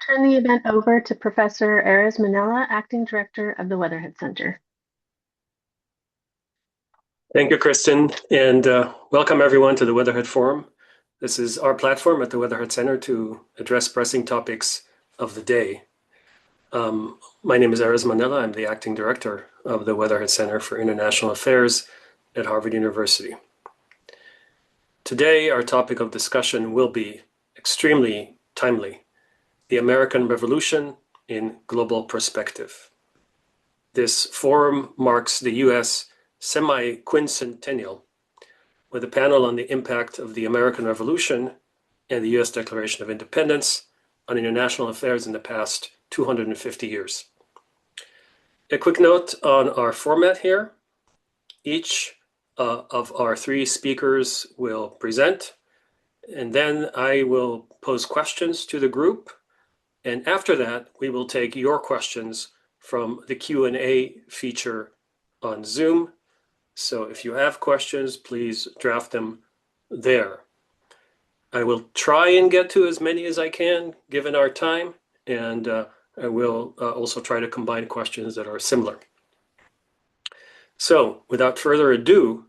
turn the event over to Professor Erez Manela, Acting Director of the Weatherhead Center. Thank you, Kristen, and welcome everyone to the Weatherhead Forum. This is our platform at the Weatherhead Center to address pressing topics of the day. My name is Erez Manela. I'm the Acting Director of the Weatherhead Center for International Affairs at Harvard University. Today, our topic of discussion will be extremely timely: the American Revolution in Global Perspective. This forum marks the U.S. semiquincentennial, with a panel on the impact of the American Revolution and the U.S. Declaration of Independence on international affairs in the past 250 years. A quick note on our format here. Each of our three speakers will present, and then I will pose questions to the group. And after that, we will take your questions from the Q&A feature on Zoom. So if you have questions, please draft them there. I will try and get to as many as I can, given our time, and I will also try to combine questions that are similar. So without further ado,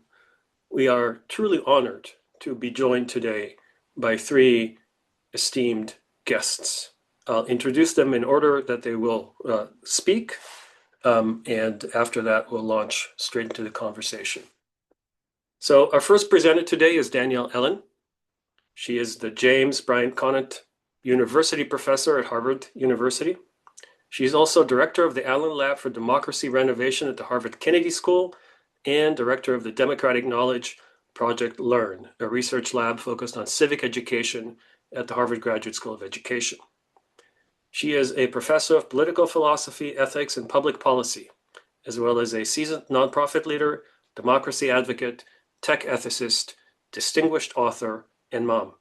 we are truly honored to be joined today by three esteemed guests. I'll introduce them in order that they will speak, and after that, we'll launch straight into the conversation. So our first presenter today is Danielle Ellen. She is the James Bryant Conant University Professor at Harvard University. She's also Director of the Allen Lab for Democracy Renovation at the Harvard Kennedy School and Director of the Democratic Knowledge Project LEARN, a research lab focused on civic education at the Harvard Graduate School of Education. She is a professor of political philosophy, ethics, and public policy, as well as a seasoned nonprofit leader, democracy advocate, tech ethicist, distinguished author, and mom.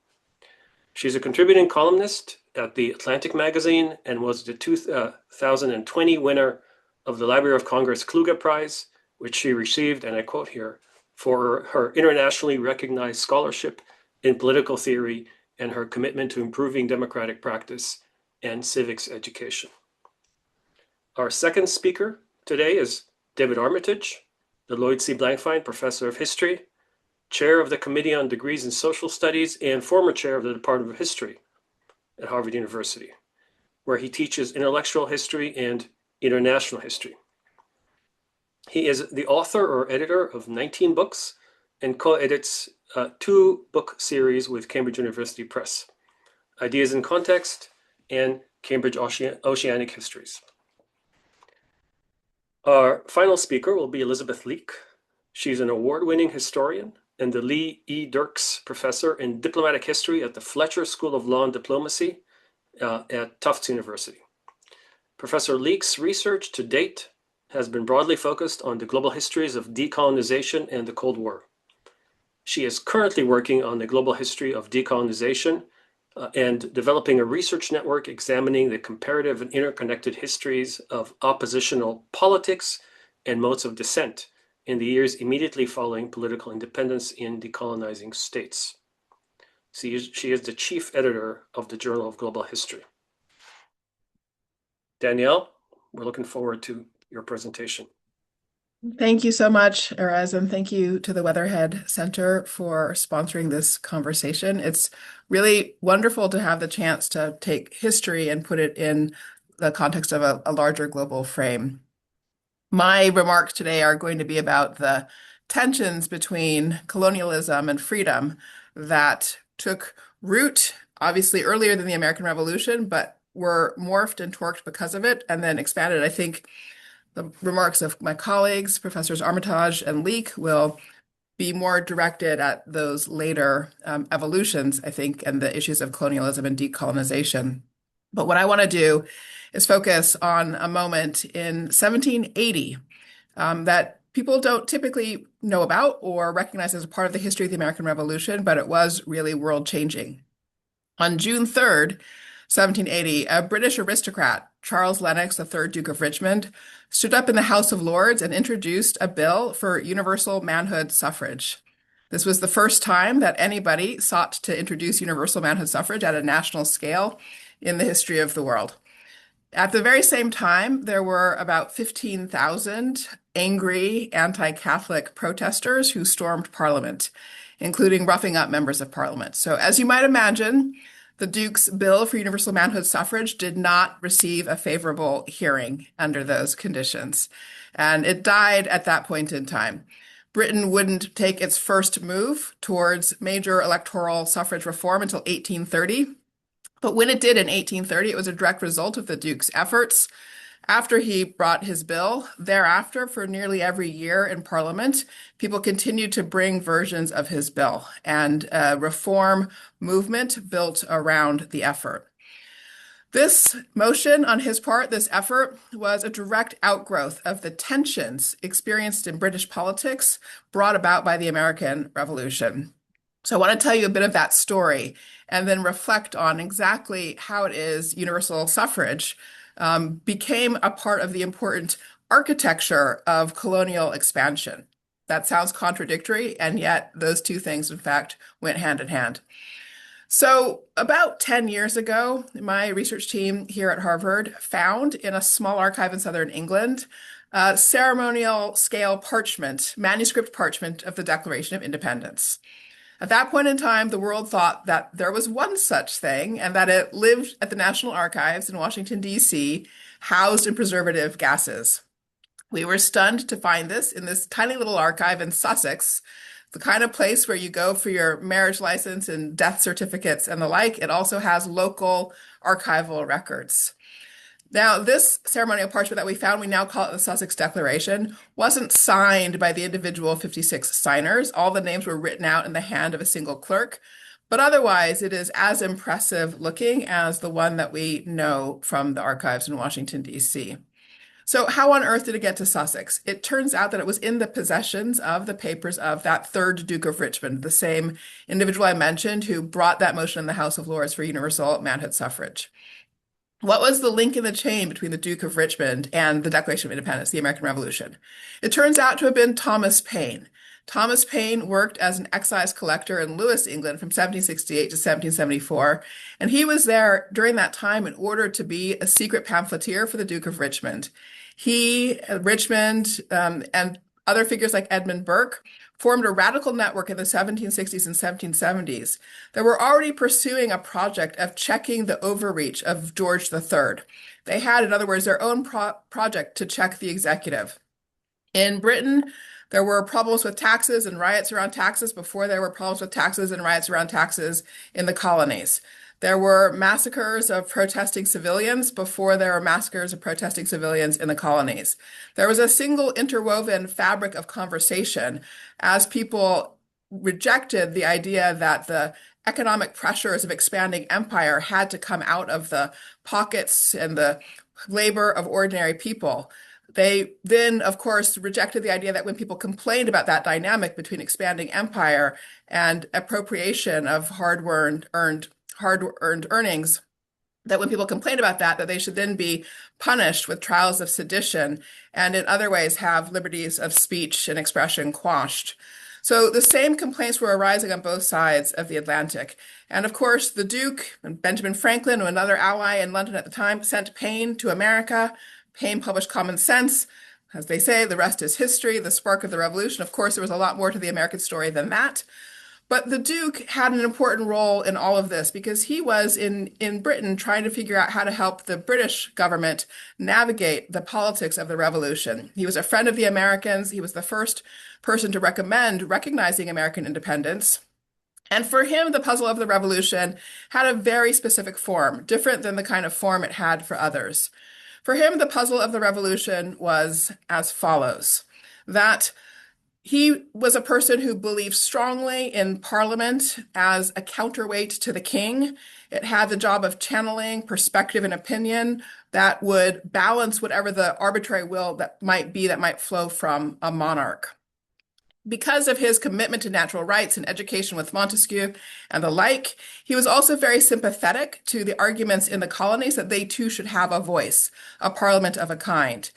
She's a contributing columnist at The Atlantic magazine and was the 2020 winner of the Library of Congress Kluge Prize, which she received, and I quote here, for her internationally recognized scholarship in political theory and her commitment to improving democratic practice and civics education. Our second speaker today is David Armitage, the Lloyd C. Blankfein Professor of History, Chair of the Committee on Degrees in Social Studies, and former Chair of the Department of History at Harvard University, where he teaches intellectual history and international history. He is the author or editor of 19 books and co-edits 2 book series with Cambridge University Press, Ideas in Context and Cambridge Oceanic Histories. Our final speaker will be Elisabeth Leake. She's an award-winning historian and the Lee E. Dirks Professor in Diplomatic History at the Fletcher School of Law and Diplomacy at Tufts University. Professor Leake's research to date has been broadly focused on the global histories of decolonization and the Cold War. She is currently working on the global history of decolonization and developing a research network examining the comparative and interconnected histories of oppositional politics and modes of dissent in the years immediately following political independence in decolonizing states. She is the chief editor of the Journal of Global History. Danielle, we're looking forward to your presentation. Thank you so much, Erez, and thank you to the Weatherhead Center for sponsoring this conversation. It's really wonderful to have the chance to take history and put it in the context of a larger global frame. My remarks today are going to be about the tensions between colonialism and freedom that took root, obviously earlier than the American Revolution, but were morphed and torqued because of it, and then expanded. I think the remarks of my colleagues, Professors Armitage and Leake, will be more directed at those later evolutions, I think, and the issues of colonialism and decolonization. But what I want to do is focus on a moment in 1780 that people don't typically know about or recognize as a part of the history of the American Revolution, but it was really world-changing. On June 3rd, 1780, a British aristocrat, Charles Lennox, the third Duke of Richmond, stood up in the House of Lords and introduced a bill for universal manhood suffrage. This was the first time that anybody sought to introduce universal manhood suffrage at a national scale, in the history of the world. At the very same time, there were about 15,000 angry anti-Catholic protesters who stormed Parliament, including roughing up members of Parliament. So, as you might imagine, the Duke's bill for universal manhood suffrage did not receive a favorable hearing under those conditions, and it died at that point in time. Britain wouldn't take its first move towards major electoral suffrage reform until 1830. But when it did in 1830, it was a direct result of the Duke's efforts. After he brought his bill, thereafter, for nearly every year in Parliament, people continued to bring versions of his bill, and a reform movement built around the effort. This motion on his part, this effort, was a direct outgrowth of the tensions experienced in British politics brought about by the American Revolution. So I want to tell you a bit of that story and then reflect on exactly how it is universal suffrage became a part of the important architecture of colonial expansion. That sounds contradictory, and yet those two things, in fact, went hand in hand. So about 10 years ago, my research team here at Harvard found in a small archive in southern England a ceremonial scale parchment, manuscript parchment of the Declaration of Independence. At that point in time, the world thought that there was one such thing and that it lived at the National Archives in Washington, D.C., housed in preservative gases. We were stunned to find this in this tiny little archive in Sussex, the kind of place where you go for your marriage license and death certificates and the like. It also has local archival records. Now, this ceremonial parchment that we found, we now call it the Sussex Declaration, wasn't signed by the individual 56 signers. All the names were written out in the hand of a single clerk. But otherwise, it is as impressive looking as the one that we know from the archives in Washington, D.C. So how on earth did it get to Sussex? It turns out that it was in the possessions of the papers of that third Duke of Richmond, the same individual I mentioned who brought that motion in the House of Lords for universal manhood suffrage. What was the link in the chain between the Duke of Richmond and the Declaration of Independence, the American Revolution? It turns out to have been Thomas Paine. Thomas Paine worked as an excise collector in Lewes, England from 1768 to 1774, and he was there during that time in order to be a secret pamphleteer for the Duke of Richmond. He, Richmond, and other figures like Edmund Burke formed a radical network in the 1760s and 1770s that were already pursuing a project of checking the overreach of George III. They had, in other words, their own project to check the executive. In Britain, there were problems with taxes and riots around taxes before there were problems with taxes and riots around taxes in the colonies. There were massacres of protesting civilians before there were massacres of protesting civilians in the colonies. There was a single interwoven fabric of conversation as people rejected the idea that the economic pressures of expanding empire had to come out of the pockets and the labor of ordinary people. They then, of course, rejected the idea that when people complained about that dynamic between expanding empire and appropriation of hard-earned earnings, that when people complained about that they should then be punished with trials of sedition and in other ways have liberties of speech and expression quashed. So the same complaints were arising on both sides of the Atlantic. And of course, the Duke and Benjamin Franklin, another ally in London at the time, sent Paine to America. Paine published Common Sense. As they say, the rest is history, the spark of the revolution. Of course, there was a lot more to the American story than that. But the Duke had an important role in all of this because he was in Britain trying to figure out how to help the British government navigate the politics of the revolution. He was a friend of the Americans. He was the first person to recommend recognizing American independence. And for him, the puzzle of the revolution had a very specific form, different than the kind of form it had for others. For him, the puzzle of the revolution was as follows, that he was a person who believed strongly in Parliament as a counterweight to the king. It had the job of channeling perspective and opinion that would balance whatever the arbitrary will that might flow from a monarch. Because of his commitment to natural rights and education with Montesquieu and the like, he was also very sympathetic to the arguments in the colonies that they too should have a voice, a parliament of a kind.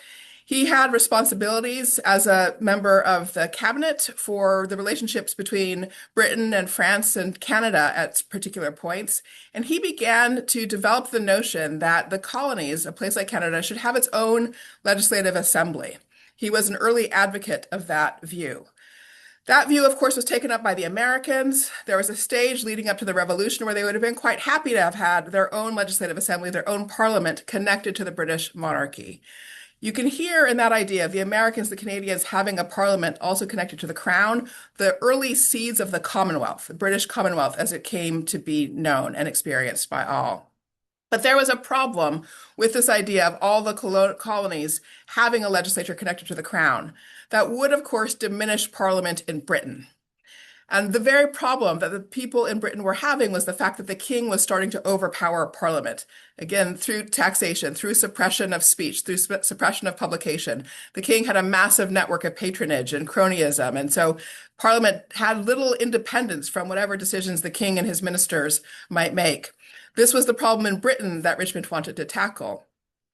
He had responsibilities as a member of the cabinet for the relationships between Britain and France and Canada at particular points. And he began to develop the notion that the colonies, a place like Canada, should have its own legislative assembly. He was an early advocate of that view. That view, of course, was taken up by the Americans. There was a stage leading up to the Revolution where they would have been quite happy to have had their own legislative assembly, their own parliament connected to the British monarchy. You can hear in that idea of the Americans, the Canadians having a parliament also connected to the crown, the early seeds of the Commonwealth, the British Commonwealth as it came to be known and experienced by all. But there was a problem with this idea of all the colonies having a legislature connected to the crown. That would, of course, diminish Parliament in Britain. And the very problem that the people in Britain were having was the fact that the king was starting to overpower Parliament. Again, through taxation, through suppression of speech, through suppression of publication. The king had a massive network of patronage and cronyism. And so Parliament had little independence from whatever decisions the king and his ministers might make. This was the problem in Britain that Richmond wanted to tackle.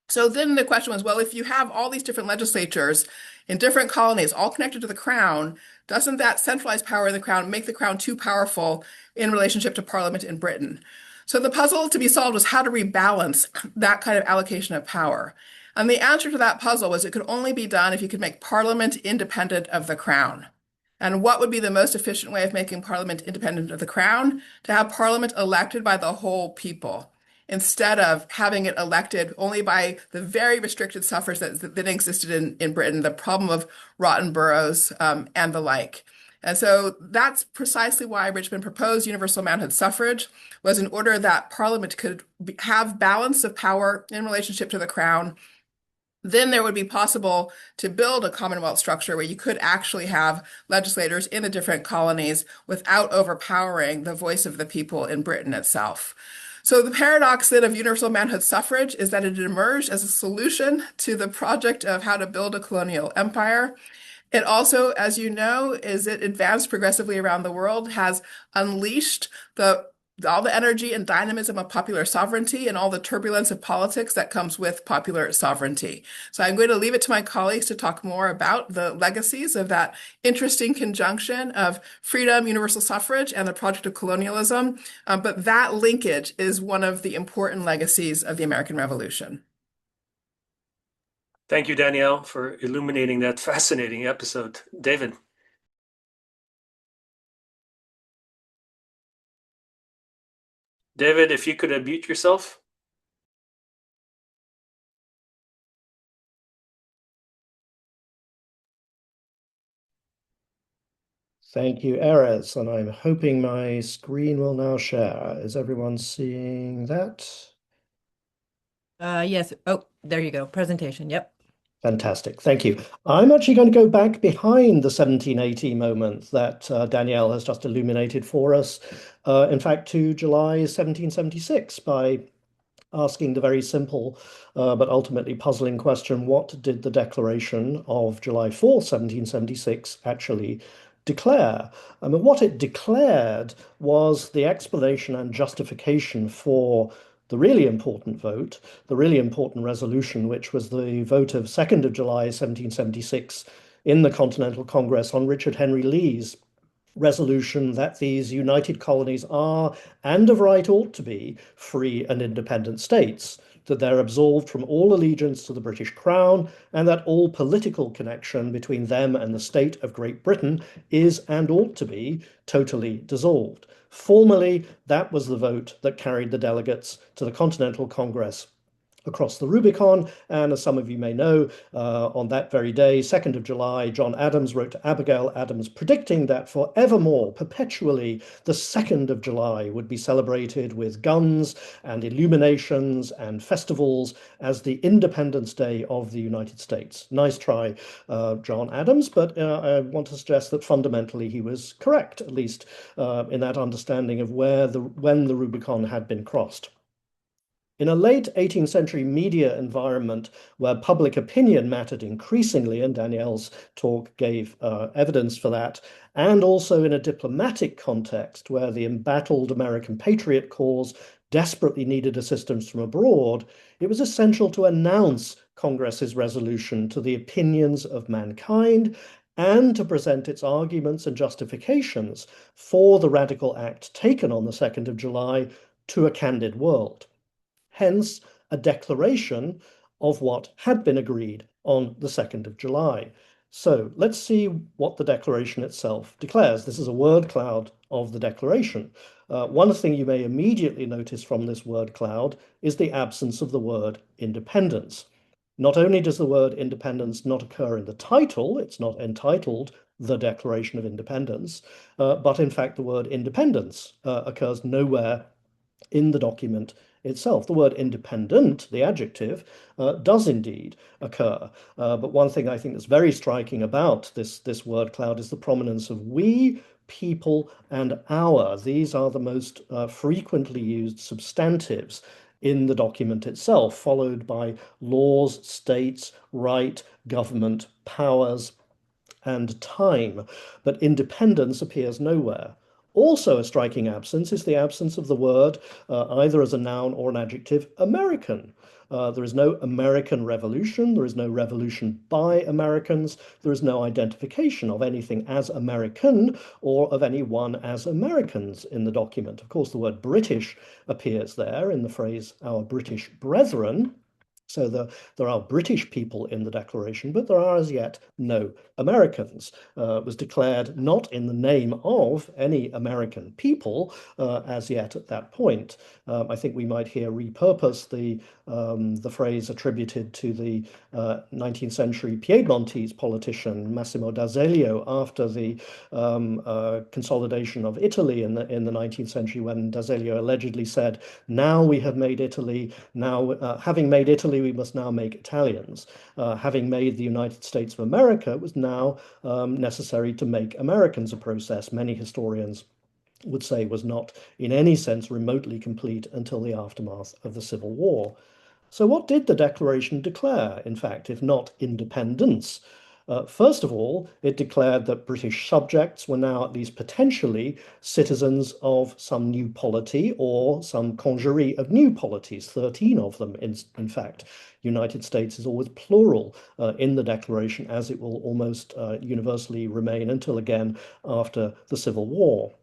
So then the question was, well, if you have all these different legislatures in different colonies, all connected to the crown, doesn't that centralized power in the crown make the crown too powerful in relationship to Parliament in Britain? So the puzzle to be solved was how to rebalance that kind of allocation of power. And the answer to that puzzle was it could only be done if you could make Parliament independent of the crown. And what would be the most efficient way of making Parliament independent of the crown? To have Parliament elected by the whole people, instead of having it elected only by the very restricted suffrage that existed in Britain, the problem of rotten boroughs and the like. And so that's precisely why Richmond proposed universal manhood suffrage, was in order that Parliament could have balance of power in relationship to the crown. Then there would be possible to build a Commonwealth structure where you could actually have legislators in the different colonies without overpowering the voice of the people in Britain itself. So the paradox then of universal manhood suffrage is that it emerged as a solution to the project of how to build a colonial empire. It also, as you know, as it advanced progressively around the world, has unleashed all the energy and dynamism of popular sovereignty and all the turbulence of politics that comes with popular sovereignty. So I'm going to leave it to my colleagues to talk more about the legacies of that interesting conjunction of freedom, universal suffrage, and the project of colonialism. But that linkage is one of the important legacies of the American Revolution. Thank you, Danielle, for illuminating that fascinating episode. David. David, if you could unmute yourself. Thank you, Erez, and I'm hoping my screen will now share. Is everyone seeing that? Yes. Oh, there you go. Presentation. Yep. Fantastic. Thank you. I'm actually going to go back behind the 1780 moment that Danielle has just illuminated for us, in fact, to July 1776 by asking the very simple but ultimately puzzling question, what did the Declaration of July 4th, 1776 actually declare? I mean, what it declared was the explanation and justification for the really important vote, the really important resolution, which was the vote of 2nd of July 1776 in the Continental Congress on Richard Henry Lee's resolution that these united colonies are, and of right ought to be, free and independent states, that they're absolved from all allegiance to the British Crown, and that all political connection between them and the state of Great Britain is and ought to be totally dissolved. Formally, that was the vote that carried the delegates to the Continental Congress across the Rubicon. And as some of you may know, on that very day, 2nd of July, John Adams wrote to Abigail Adams predicting that forevermore, perpetually, the 2nd of July would be celebrated with guns and illuminations and festivals as the Independence Day of the United States. Nice try, John Adams, but I want to suggest that fundamentally he was correct, at least in that understanding of when the Rubicon had been crossed. In a late 18th century media environment where public opinion mattered increasingly, and Danielle's talk gave evidence for that, and also in a diplomatic context where the embattled American patriot cause desperately needed assistance from abroad, it was essential to announce Congress's resolution to the opinions of mankind and to present its arguments and justifications for the radical act taken on the 2nd of July to a candid world. Hence, a declaration of what had been agreed on the 2nd of July. So let's see what the declaration itself declares. This is a word cloud of the declaration. One thing you may immediately notice from this word cloud is the absence of the word independence. Not only does the word independence not occur in the title, it's not entitled The Declaration of Independence, but in fact the word independence occurs nowhere in the document itself. The word independent, the adjective, does indeed occur. But one thing I think that's very striking about this word cloud is the prominence of we, people, and our. These are the most frequently used substantives in the document itself, followed by laws, states, right, government, powers, and time, but independence appears nowhere. Also, a striking absence is the absence of the word, either as a noun or an adjective, American. There is no American Revolution, there is no revolution by Americans, there is no identification of anything as American or of anyone as Americans in the document. Of course, the word British appears there in the phrase, our British brethren. So there are British people in the declaration, but there are as yet no Americans. It was declared not in the name of any American people as yet at that point. I think we might here repurpose the phrase attributed to the 19th century Piedmontese politician Massimo d'Azeglio after the consolidation of Italy in the 19th century, when d'Azeglio allegedly said, now we have made Italy, now having made Italy, we must now make Italians. Having made the United States of America, it was now necessary to make Americans a process many historians would say was not in any sense remotely complete until the aftermath of the Civil War. So what did the Declaration declare, in fact, if not independence? First of all, it declared that British subjects were now at least potentially citizens of some new polity or some congerie of new polities, 13 of them, in fact. United States is always plural in the Declaration, as it will almost universally remain until again after the Civil War.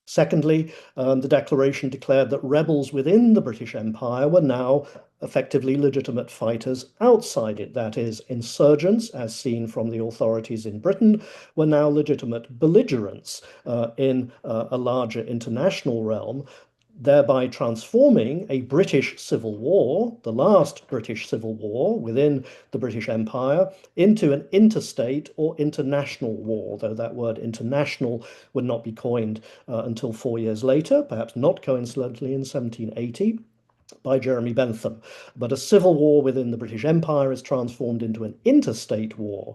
Secondly, the Declaration declared that rebels within the British Empire were now effectively legitimate fighters outside it. That is, insurgents, as seen from the authorities in Britain, were now legitimate belligerents in a larger international realm, thereby transforming a British civil war, the last British civil war within the British Empire, into an interstate or international war, though that word international would not be coined until 4 years later, perhaps not coincidentally in 1780. By Jeremy Bentham. But a civil war within the British Empire is transformed into an interstate war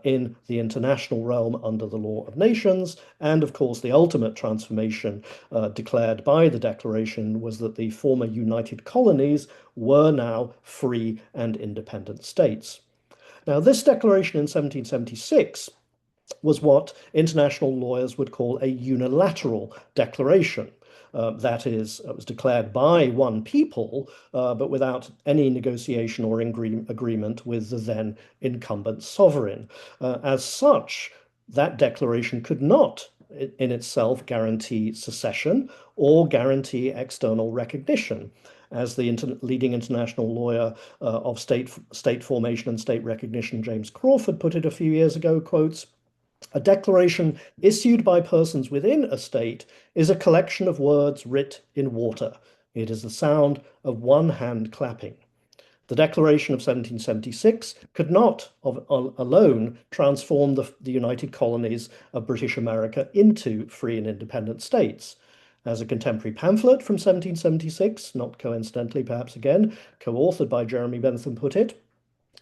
in the international realm under the law of nations. And of course, the ultimate transformation declared by the Declaration was that the former United Colonies were now free and independent states. Now, this declaration in 1776 was what international lawyers would call a unilateral declaration. That is, it was declared by one people, but without any negotiation or agreement with the then incumbent sovereign. As such, that declaration could not in itself guarantee secession or guarantee external recognition. As the leading international lawyer of state formation and state recognition, James Crawford, put it a few years ago, quotes, a declaration issued by persons within a state is a collection of words writ in water. It is the sound of one hand clapping. The Declaration of 1776 could not alone transform the United Colonies of British America into free and independent states. As a contemporary pamphlet from 1776, not coincidentally perhaps again, co-authored by Jeremy Bentham, put it,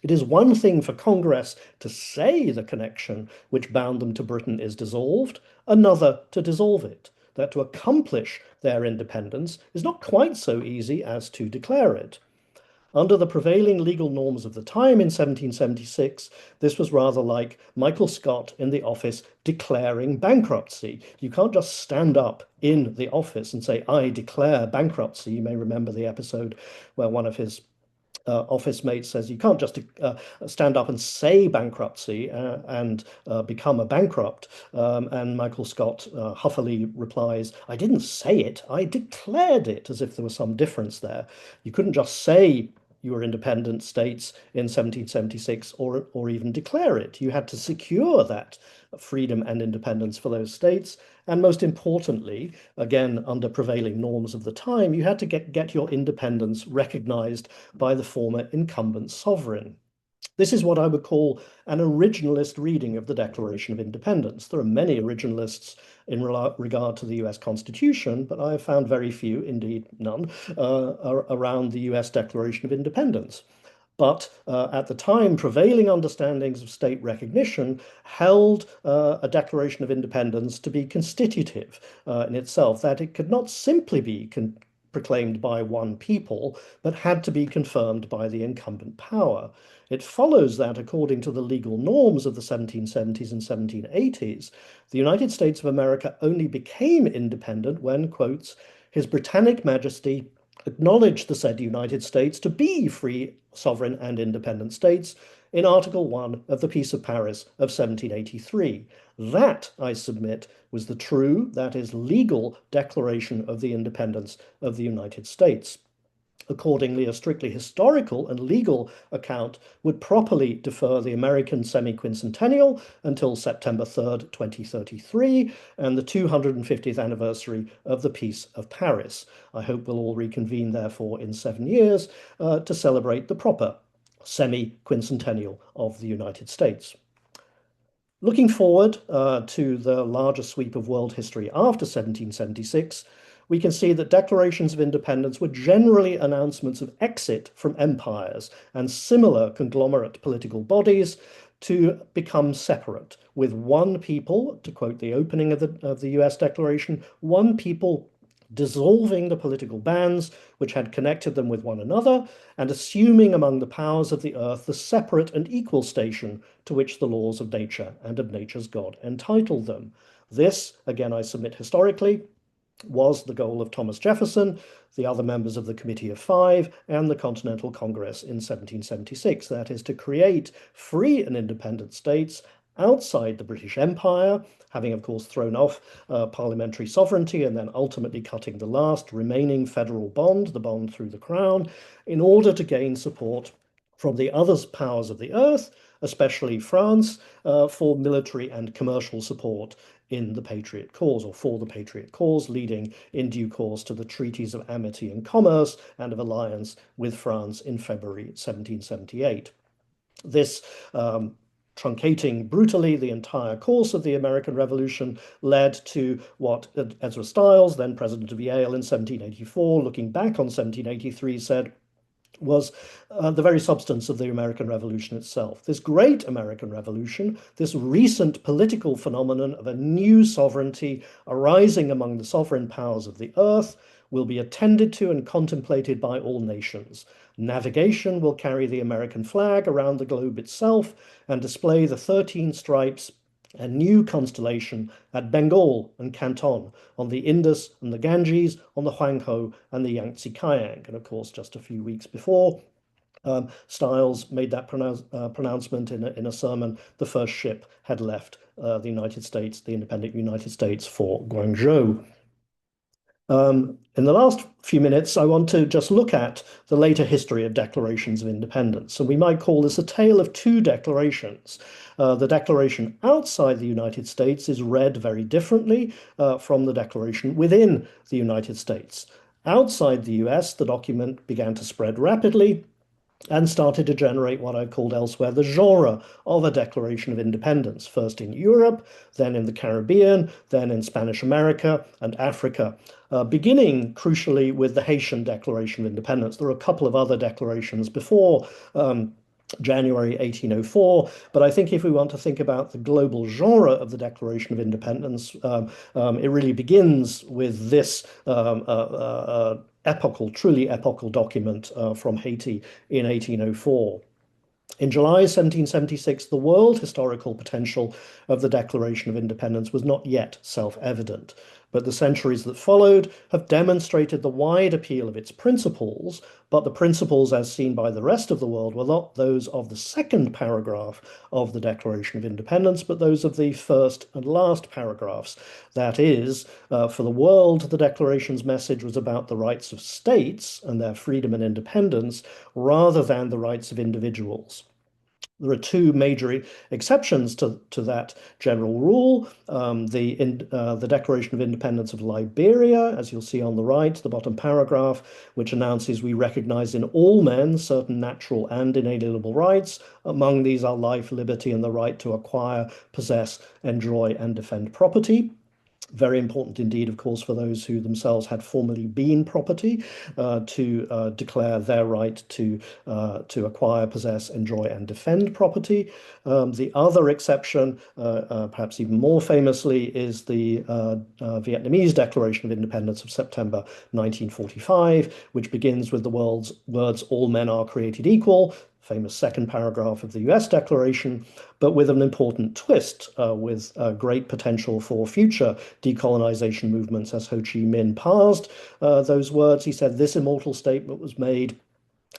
it is one thing for Congress to say the connection which bound them to Britain is dissolved, another to dissolve it. That to accomplish their independence is not quite so easy as to declare it. Under the prevailing legal norms of the time in 1776, this was rather like Michael Scott in the office declaring bankruptcy. You can't just stand up in the office and say, I declare bankruptcy. You may remember the episode where one of his office mate says you can't just stand up and say bankruptcy and become a bankrupt. And Michael Scott huffily replies, I didn't say it, I declared it, as if there was some difference there. You couldn't just say you were independent states in 1776 or even declare it. You had to secure that freedom and independence for those states. And most importantly, again, under prevailing norms of the time, you had to get your independence recognized by the former incumbent sovereign. This is what I would call an originalist reading of the Declaration of Independence. There are many originalists in regard to the US Constitution, but I have found very few, indeed none, around the US Declaration of Independence. But at the time, prevailing understandings of state recognition held a Declaration of Independence to be constitutive in itself, that it could not simply be proclaimed by one people, but had to be confirmed by the incumbent power. It follows that, according to the legal norms of the 1770s and 1780s, the United States of America only became independent when, quotes, His Britannic Majesty acknowledged the said United States to be free, sovereign, and independent states in Article 1 of the Peace of Paris of 1783. That, I submit, was the true, that is, legal declaration of the independence of the United States. Accordingly, a strictly historical and legal account would properly defer the American semiquincentennial until September 3rd, 2033, and the 250th anniversary of the Peace of Paris. I hope we'll all reconvene, therefore, in 7 years to celebrate the proper semi-quincentennial of the United States. Looking forward to the larger sweep of world history after 1776, we can see that declarations of independence were generally announcements of exit from empires and similar conglomerate political bodies to become separate, with one people, to quote the opening of the US Declaration, one people dissolving the political bands which had connected them with one another, and assuming among the powers of the earth the separate and equal station to which the laws of nature and of nature's God entitled them. This, again, I submit historically, was the goal of Thomas Jefferson, the other members of the Committee of Five, and the Continental Congress in 1776. That is, to create free and independent states outside the British Empire, having, of course, thrown off parliamentary sovereignty and then ultimately cutting the last remaining federal bond, the bond through the crown, in order to gain support from the other powers of the earth, especially France, for military and commercial support in the Patriot cause, or for the Patriot cause, leading in due course to the treaties of amity and commerce and of alliance with France in February 1778. This truncating brutally the entire course of the American Revolution led to what Ezra Stiles, then president of Yale in 1784, looking back on 1783, said was the very substance of the American Revolution itself. This great American Revolution, this recent political phenomenon of a new sovereignty arising among the sovereign powers of the earth, will be attended to and contemplated by all nations. Navigation will carry the American flag around the globe itself and display the 13 stripes, a new constellation at Bengal and Canton, on the Indus and the Ganges, on the Huanghe and the Yangtze Kiang. And of course, just a few weeks before, Stiles made that pronouncement in a sermon. The first ship had left the United States, the independent United States, for Guangzhou. In the last few minutes, I want to just look at the later history of declarations of independence. And we might call this a tale of two declarations. The declaration outside the United States is read very differently from the declaration within the United States. Outside the US, the document began to spread rapidly and started to generate what I've called elsewhere the genre of a Declaration of Independence, first in Europe, then in the Caribbean, then in Spanish America and Africa, beginning crucially with the Haitian Declaration of Independence. There are a couple of other declarations before January 1804. But I think if we want to think about the global genre of the Declaration of Independence, it really begins with this truly epochal document from Haiti in 1804. In July 1776, the world historical potential of the Declaration of Independence was not yet self-evident, but the centuries that followed have demonstrated the wide appeal of its principles, but the principles as seen by the rest of the world were not those of the second paragraph of the Declaration of Independence, but those of the first and last paragraphs. That is, for the world, the Declaration's message was about the rights of states and their freedom and independence, rather than the rights of individuals. There are two major exceptions to that general rule. The Declaration of Independence of Liberia, as you'll see on the right, the bottom paragraph, which announces we recognize in all men certain natural and inalienable rights. Among these are life, liberty, and the right to acquire, possess, enjoy, and defend property. Very important indeed, of course, for those who themselves had formerly been property to declare their right to acquire, possess, enjoy, and defend property. The other exception, perhaps even more famously, is the Vietnamese Declaration of Independence of September 1945, which begins with the words, "All men are created equal," famous second paragraph of the US Declaration, but with an important twist, with great potential for future decolonization movements. As Ho Chi Minh parsed those words, he said, "This immortal statement was made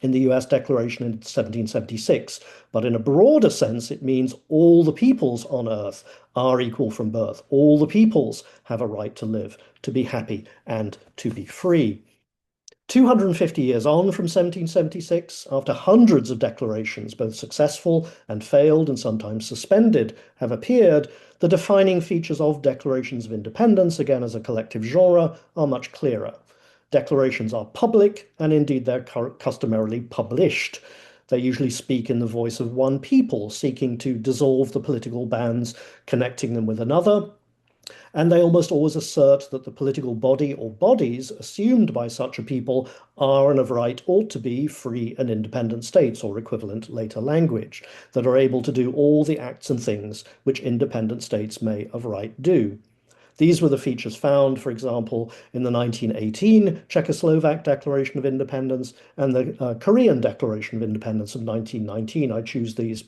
in the US Declaration in 1776, but in a broader sense, it means all the peoples on earth are equal from birth. All the peoples have a right to live, to be happy, and to be free." 250 years on from 1776, after hundreds of declarations, both successful and failed and sometimes suspended, have appeared, the defining features of declarations of independence, again as a collective genre, are much clearer. Declarations are public, and indeed they're customarily published. They usually speak in the voice of one people, seeking to dissolve the political bands connecting them with another. And they almost always assert that the political body or bodies assumed by such a people are and of right ought to be free and independent states, or equivalent later language, that are able to do all the acts and things which independent states may of right do. These were the features found, for example, in the 1918 Czechoslovak Declaration of Independence and the Korean Declaration of Independence of 1919. I choose these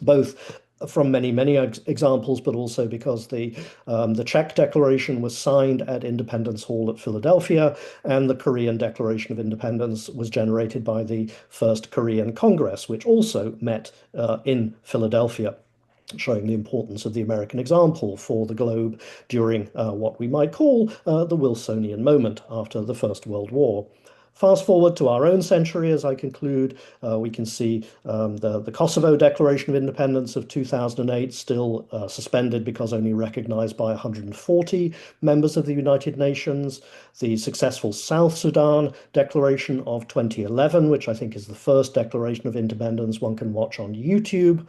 both from many, many examples, but also because the Czech Declaration was signed at Independence Hall at Philadelphia, and the Korean Declaration of Independence was generated by the First Korean Congress, which also met in Philadelphia, showing the importance of the American example for the globe during what we might call the Wilsonian moment after the First World War. Fast forward to our own century, as I conclude, we can see the Kosovo Declaration of Independence of 2008 still suspended because only recognized by 140 members of the United Nations. The successful South Sudan Declaration of 2011, which I think is the first declaration of independence one can watch on YouTube,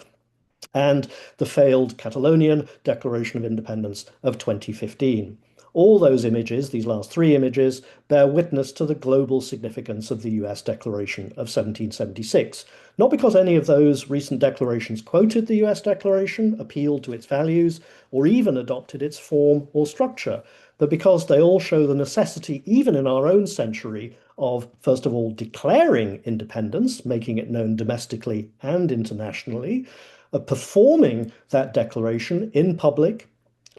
and the failed Catalonian Declaration of Independence of 2015. All those images, these last three images, bear witness to the global significance of the US Declaration of 1776. Not because any of those recent declarations quoted the US Declaration, appealed to its values, or even adopted its form or structure, but because they all show the necessity, even in our own century, of, first of all, declaring independence, making it known domestically and internationally, of performing that declaration in public,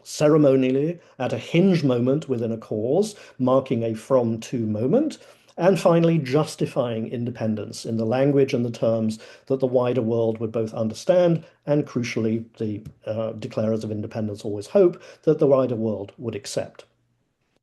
ceremonially, at a hinge moment within a cause, marking a from-to moment, and finally justifying independence in the language and the terms that the wider world would both understand, and crucially, the declarers of independence always hope that the wider world would accept.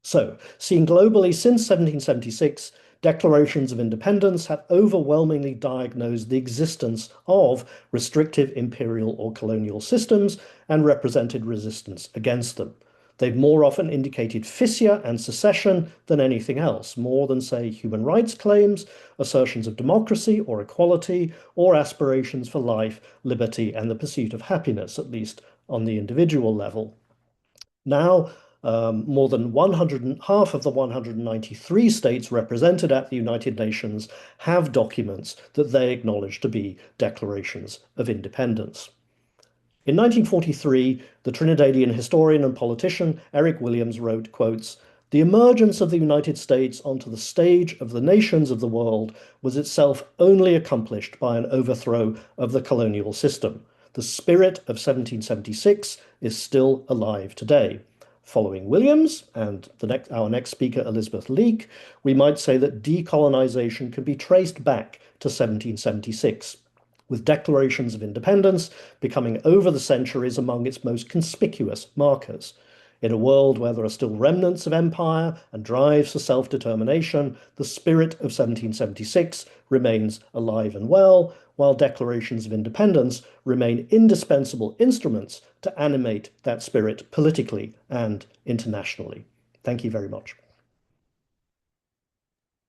So, seen globally since 1776, declarations of independence have overwhelmingly diagnosed the existence of restrictive imperial or colonial systems and represented resistance against them. They've more often indicated fissure and secession than anything else, more than, say, human rights claims, assertions of democracy or equality, or aspirations for life, liberty, and the pursuit of happiness, at least on the individual level. Now, More than half of the 193 states represented at the United Nations have documents that they acknowledge to be declarations of independence. In 1943, the Trinidadian historian and politician Eric Williams wrote, quotes, "The emergence of the United States onto the stage of the nations of the world was itself only accomplished by an overthrow of the colonial system. The spirit of 1776 is still alive today." Following Williams and our next speaker, Elisabeth Leake, we might say that decolonization can be traced back to 1776, with declarations of independence becoming over the centuries among its most conspicuous markers. In a world where there are still remnants of empire and drives for self-determination, the spirit of 1776 remains alive and well, while declarations of independence remain indispensable instruments to animate that spirit politically and internationally. Thank you very much.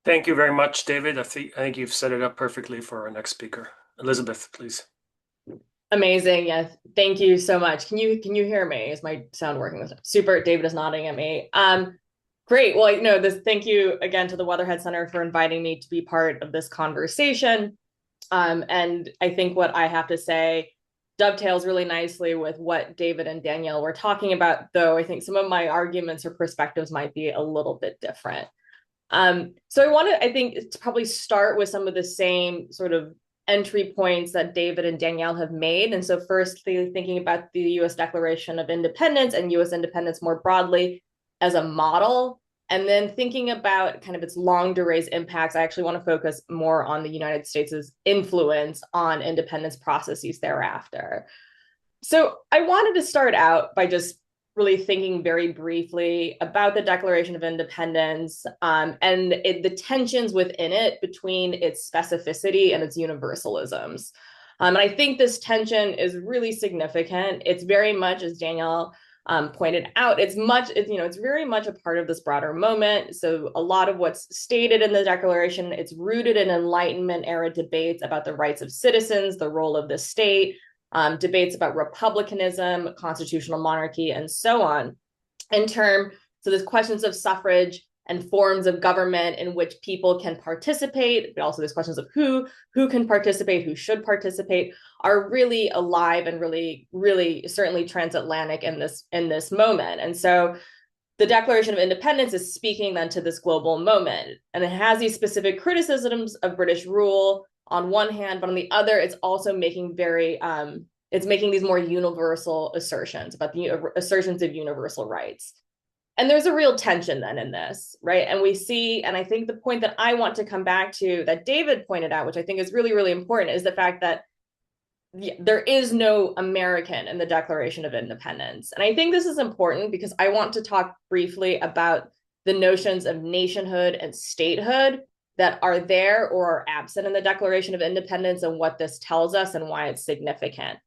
Thank you very much, David. I think you've set it up perfectly for our next speaker. Elisabeth, please. Amazing. Yes. Thank you so much. Can you hear me? Is my sound working? Super. David is nodding at me. Great. Well, thank you again to the Weatherhead Center for inviting me to be part of this conversation. And I think what I have to say dovetails really nicely with what David and Danielle were talking about, though I think some of my arguments or perspectives might be a little bit different. So I want to probably start with some of the same sort of entry points that David and Danielle have made. And so firstly, thinking about the U.S. Declaration of Independence and U.S. independence more broadly as a model, and then thinking about kind of its longue durée impacts, I actually want to focus more on the United States' influence on independence processes thereafter. So I wanted to start out by just really thinking very briefly about the Declaration of Independence and the tensions within it between its specificity and its universalisms. And I think this tension is really significant. It's very much, as Danielle pointed out, it's very much a part of this broader moment. So a lot of what's stated in the Declaration, it's rooted in Enlightenment era debates about the rights of citizens, the role of the state, debates about republicanism, constitutional monarchy, and so on. So there's questions of suffrage and forms of government in which people can participate, but also there's questions of who can participate, who should participate, are really alive and really, really certainly transatlantic in this moment. And so the Declaration of Independence is speaking then to this global moment, and it has these specific criticisms of British rule on one hand, but on the other, it's also making it's making these more universal assertions about the assertions of universal rights. And there's a real tension then in this, right? And we see, and I think the point that I want to come back to that David pointed out, which I think is really, really important, is the fact that there is no American in the Declaration of Independence. And I think this is important because I want to talk briefly about the notions of nationhood and statehood that are there or are absent in the Declaration of Independence and what this tells us and why it's significant.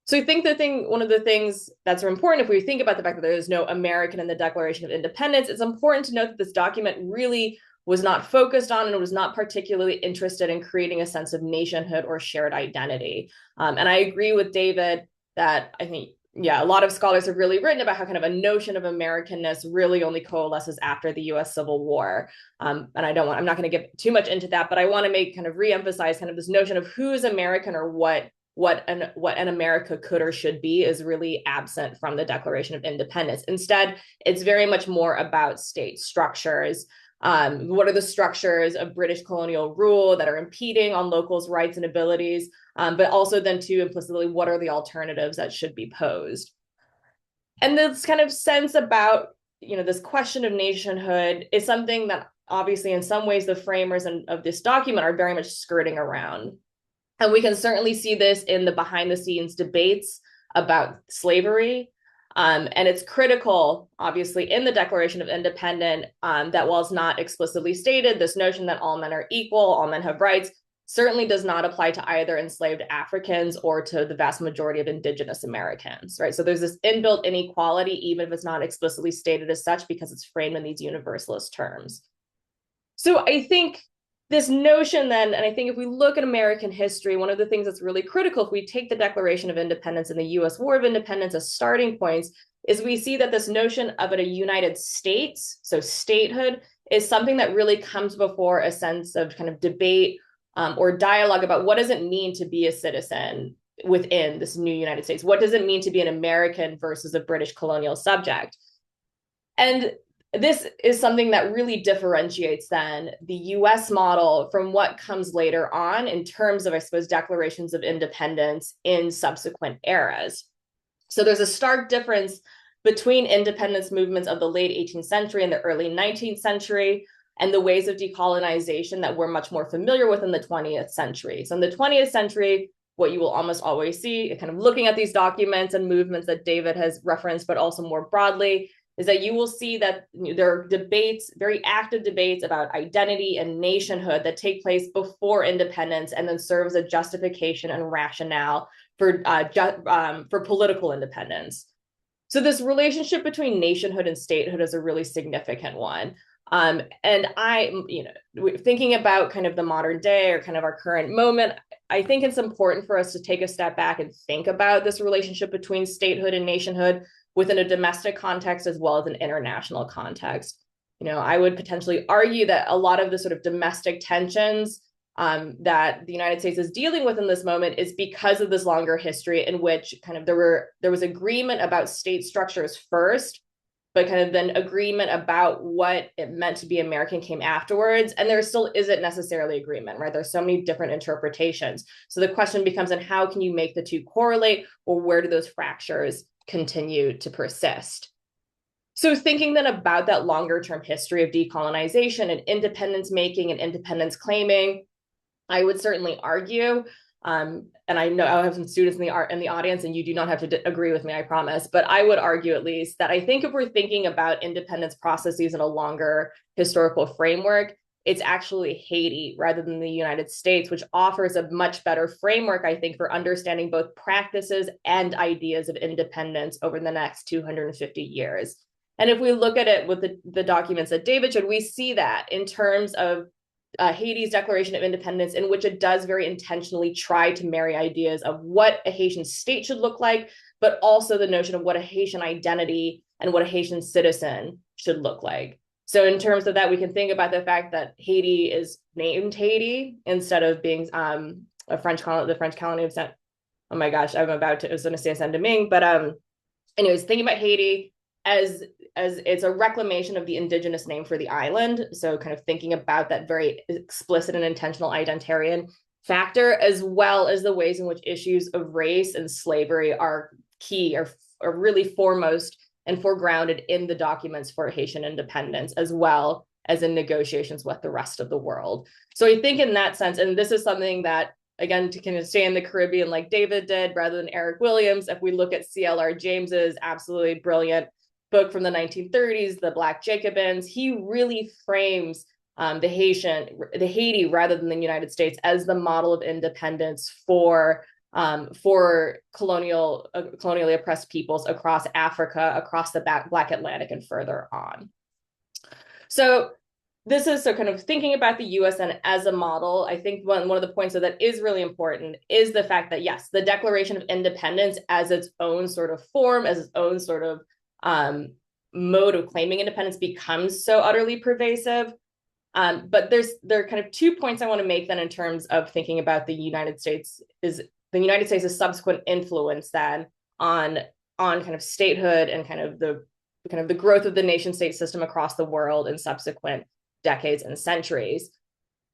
So I think one of the things that's important, if we think about the fact that there is no American in the Declaration of Independence, it's important to note that this document really was not focused on and was not particularly interested in creating a sense of nationhood or shared identity. And I agree with David that I think, a lot of scholars have really written about how kind of a notion of Americanness really only coalesces after the US Civil War. And I'm not going to get too much into that, but I want to reemphasize kind of this notion of who is American or what an America could or should be is really absent from the Declaration of Independence. Instead, it's very much more about state structures. What are the structures of British colonial rule that are impeding on locals' rights and abilities? But also then too implicitly, what are the alternatives that should be posed? And this kind of sense about, this question of nationhood is something that obviously in some ways the framers of this document are very much skirting around. And we can certainly see this in the behind the scenes debates about slavery. And it's critical, obviously, in the Declaration of Independence that while it's not explicitly stated, this notion that all men are equal, all men have rights, certainly does not apply to either enslaved Africans or to the vast majority of indigenous Americans, right? So there's this inbuilt inequality, even if it's not explicitly stated as such, because it's framed in these universalist terms. So I think this notion then, and I think if we look at American history, one of the things that's really critical, if we take the Declaration of Independence and the US War of Independence as starting points, is we see that this notion of a United States, so statehood, is something that really comes before a sense of kind of debate or dialogue about what does it mean to be a citizen within this new United States? What does it mean to be an American versus a British colonial subject? And this is something that really differentiates then the US model from what comes later on in terms of, I suppose, declarations of independence in subsequent eras. So there's a stark difference between independence movements of the late 18th century and the early 19th century and the ways of decolonization that we're much more familiar with in the 20th century. So in the 20th century, what you will almost always see, kind of looking at these documents and movements that David has referenced, but also more broadly, is that you will see that there are debates, very active debates about identity and nationhood that take place before independence and then serve as a justification and rationale for political independence. So this relationship between nationhood and statehood is a really significant one. And thinking about kind of the modern day or kind of our current moment, I think it's important for us to take a step back and think about this relationship between statehood and nationhood within a domestic context as well as an international context. I would potentially argue that a lot of the sort of domestic tensions that the United States is dealing with in this moment is because of this longer history in which kind of there was agreement about state structures first, but kind of then agreement about what it meant to be American came afterwards. And there still isn't necessarily agreement, right? There's so many different interpretations. So the question becomes, and how can you make the two correlate, or where do those fractures continue to persist? So thinking then about that longer term history of decolonization and independence making and independence claiming, I would certainly argue, and I know I have some students in the audience, and you do not have to agree with me, I promise, but I would argue at least that I think if we're thinking about independence processes in a longer historical framework, it's actually Haiti rather than the United States, which offers a much better framework, I think, for understanding both practices and ideas of independence over the next 250 years. And if we look at it with the documents that David showed, we see that in terms of Haiti's Declaration of Independence, in which it does very intentionally try to marry ideas of what a Haitian state should look like, but also the notion of what a Haitian identity and what a Haitian citizen should look like. So in terms of that, we can think about the fact that Haiti is named Haiti instead of being the French colony of Saint. Oh my gosh, I was going to say Saint-Domingue, but anyways, thinking about Haiti as it's a reclamation of the indigenous name for the island. So kind of thinking about that very explicit and intentional identitarian factor, as well as the ways in which issues of race and slavery are key, are really foremost and foregrounded in the documents for Haitian independence, as well as in negotiations with the rest of the world. So I think in that sense, and this is something that, again, to kind of stay in the Caribbean like David did, rather than Eric Williams, if we look at C.L.R. James's absolutely brilliant book from the 1930s, The Black Jacobins, he really frames the Haiti rather than the United States as the model of independence for colonially oppressed peoples across Africa, across the Black Atlantic, and further on. So this is kind of thinking about the US and as a model. I think one of the points that is really important is the fact that, yes, the Declaration of Independence as its own sort of form, as its own sort of mode of claiming independence becomes so utterly pervasive. But there are kind of 2 points I want to make then in terms of thinking about the United States' subsequent influence then on kind of statehood and kind of the growth of the nation state system across the world in subsequent decades and centuries.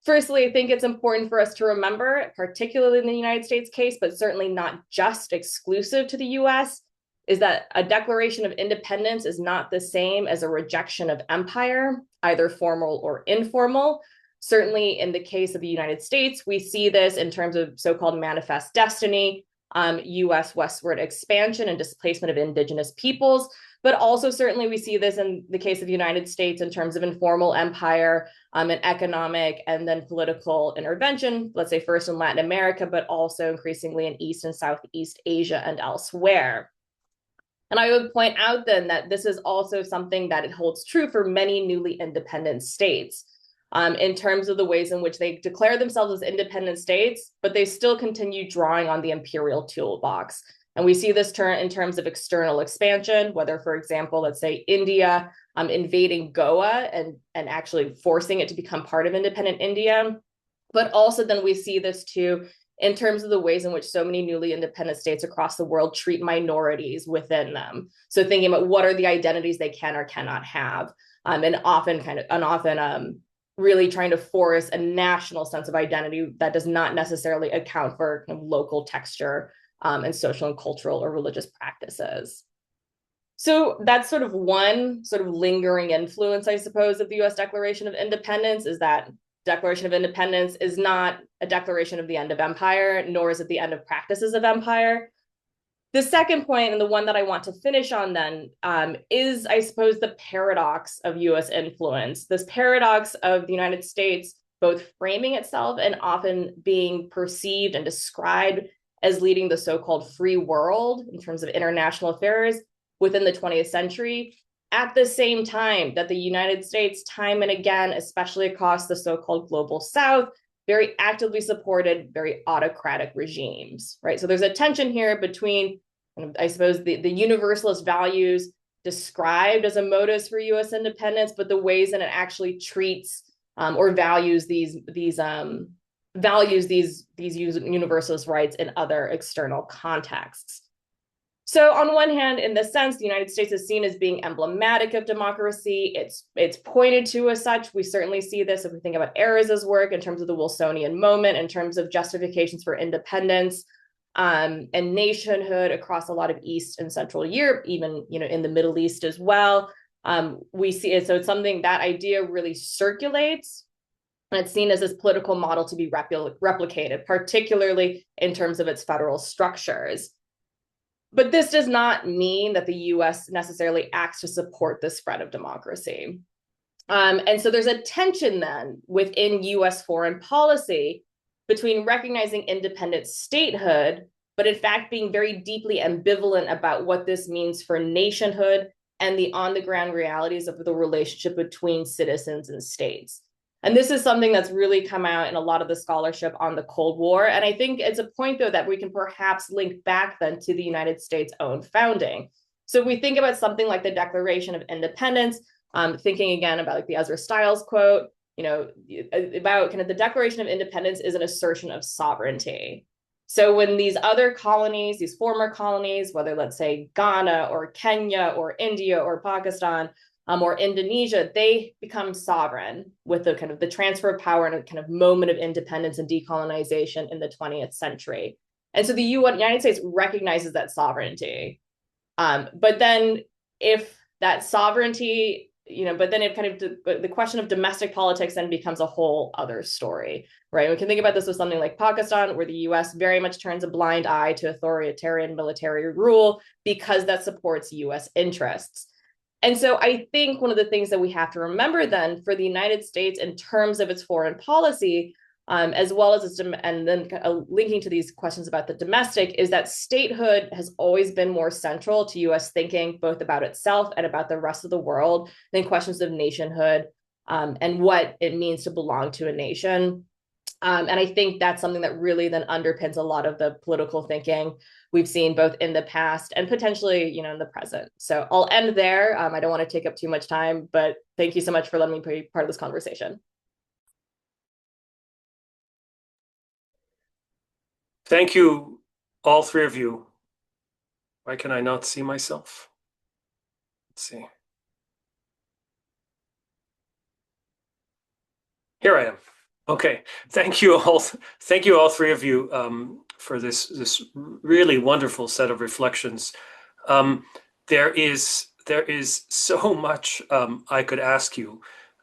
Firstly, I think it's important for us to remember, particularly in the United States case, but certainly not just exclusive to the US, is that a declaration of independence is not the same as a rejection of empire, either formal or informal. Certainly in the case of the United States, we see this in terms of so-called manifest destiny, US westward expansion and displacement of indigenous peoples, but also certainly we see this in the case of the United States in terms of informal empire and economic and then political intervention, let's say first in Latin America, but also increasingly in East and Southeast Asia and elsewhere. And I would point out then that this is also something that it holds true for many newly independent states. in terms of the ways in which they declare themselves as independent states, but they still continue drawing on the imperial toolbox. And we see this turn in terms of external expansion, whether, for example, let's say India invading Goa and actually forcing it to become part of independent India. But also then we see this too in terms of the ways in which so many newly independent states across the world treat minorities within them. So thinking about what are the identities they can or cannot have, and often really trying to force a national sense of identity that does not necessarily account for kind of local texture and social and cultural or religious practices. So that's sort of one sort of lingering influence, I suppose, of the US Declaration of Independence, is that Declaration of Independence is not a declaration of the end of empire, nor is it the end of practices of empire. The second point, and the one that I want to finish on then, is, I suppose, the paradox of US influence. This paradox of the United States both framing itself and often being perceived and described as leading the so-called free world in terms of international affairs within the 20th century, at the same time that the United States, time and again, especially across the so-called global South, very actively supported very autocratic regimes, right? So there's a tension here between, I suppose, the universalist values described as a modus for US independence, but the ways that it actually treats or values these universalist rights in other external contexts. So on one hand, in this sense, the United States is seen as being emblematic of democracy. It's pointed to as such. We certainly see this if we think about Erez's work in terms of the Wilsonian moment, in terms of justifications for independence and nationhood across a lot of East and Central Europe, even in the Middle East as well. We see it. So it's something, that idea really circulates, and it's seen as this political model to be replicated, particularly in terms of its federal structures. But this does not mean that the US necessarily acts to support the spread of democracy. And so there's a tension then within US foreign policy between recognizing independent statehood, but in fact being very deeply ambivalent about what this means for nationhood and the on-the-ground realities of the relationship between citizens and states. And this is something that's really come out in a lot of the scholarship on the Cold War. And I think it's a point, though, that we can perhaps link back then to the United States' own founding. So if we think about something like the Declaration of Independence, thinking again about like the Ezra Stiles quote, about kind of the Declaration of Independence is an assertion of sovereignty. So when these other colonies, these former colonies, whether let's say Ghana or Kenya or India or Pakistan, or Indonesia, they become sovereign with the kind of the transfer of power and a kind of moment of independence and decolonization in the 20th century. And so the United States recognizes that sovereignty. But then if that sovereignty, but then it kind of, the question of domestic politics then becomes a whole other story, right? We can think about this with something like Pakistan, where the US very much turns a blind eye to authoritarian military rule because that supports US interests. And so I think one of the things that we have to remember then for the United States in terms of its foreign policy, as well as and then linking to these questions about the domestic, is that statehood has always been more central to US thinking, both about itself and about the rest of the world, than questions of nationhood and what it means to belong to a nation. And I think that's something that really then underpins a lot of the political thinking we've seen both in the past and potentially, in the present. So I'll end there. I don't want to take up too much time, but thank you so much for letting me be part of this conversation. Thank you, all three of you. Why can I not see myself? Let's see. Here I am. Okay, thank you all. Thank you, all three of you, for this really wonderful set of reflections. There is so much I could ask you,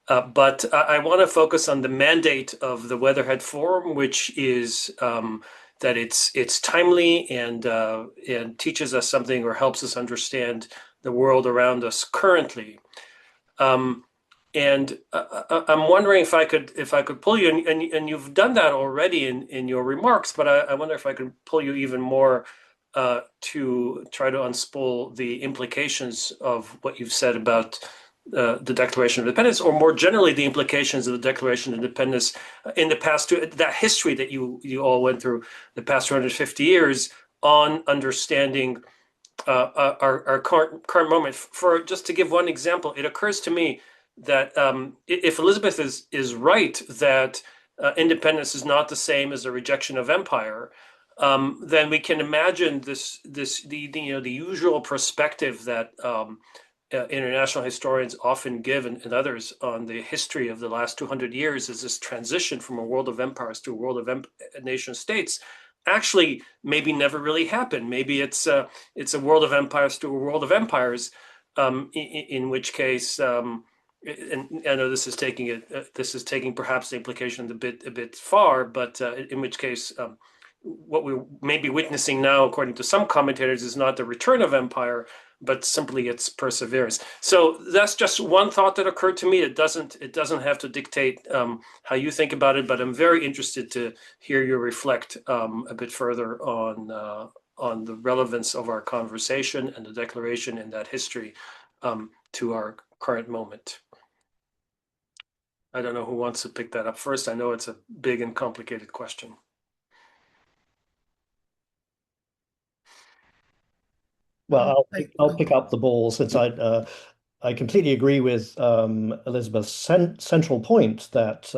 but I want to focus on the mandate of the Weatherhead Forum, which is that it's timely and teaches us something or helps us understand the world around us currently. And I'm wondering if I could pull you, and you've done that already in your remarks, but I wonder if I could pull you even more to try to unspool the implications of what you've said about the Declaration of Independence, or more generally the implications of the Declaration of Independence in the past, that history that you all went through the past 250 years on understanding our current moment. For just to give one example, it occurs to me that if Elisabeth is right that independence is not the same as a rejection of empire, then we can imagine the usual perspective that international historians often give, and others, on the history of the last 200 years is this transition from a world of empires to a world of nation states. Actually, maybe never really happened. Maybe it's a world of empires to a world of empires, in which case, and I know this is taking perhaps the implication a bit far, but in which case, what we may be witnessing now, according to some commentators, is not the return of empire, but simply its perseverance. So that's just one thought that occurred to me. It doesn't have to dictate how you think about it, but I'm very interested to hear you reflect a bit further on the relevance of our conversation and the declaration and that history to our current moment. I don't know who wants to pick that up first. I know it's a big and complicated question. Well, I'll pick up the ball, since I completely agree with Elisabeth's central point that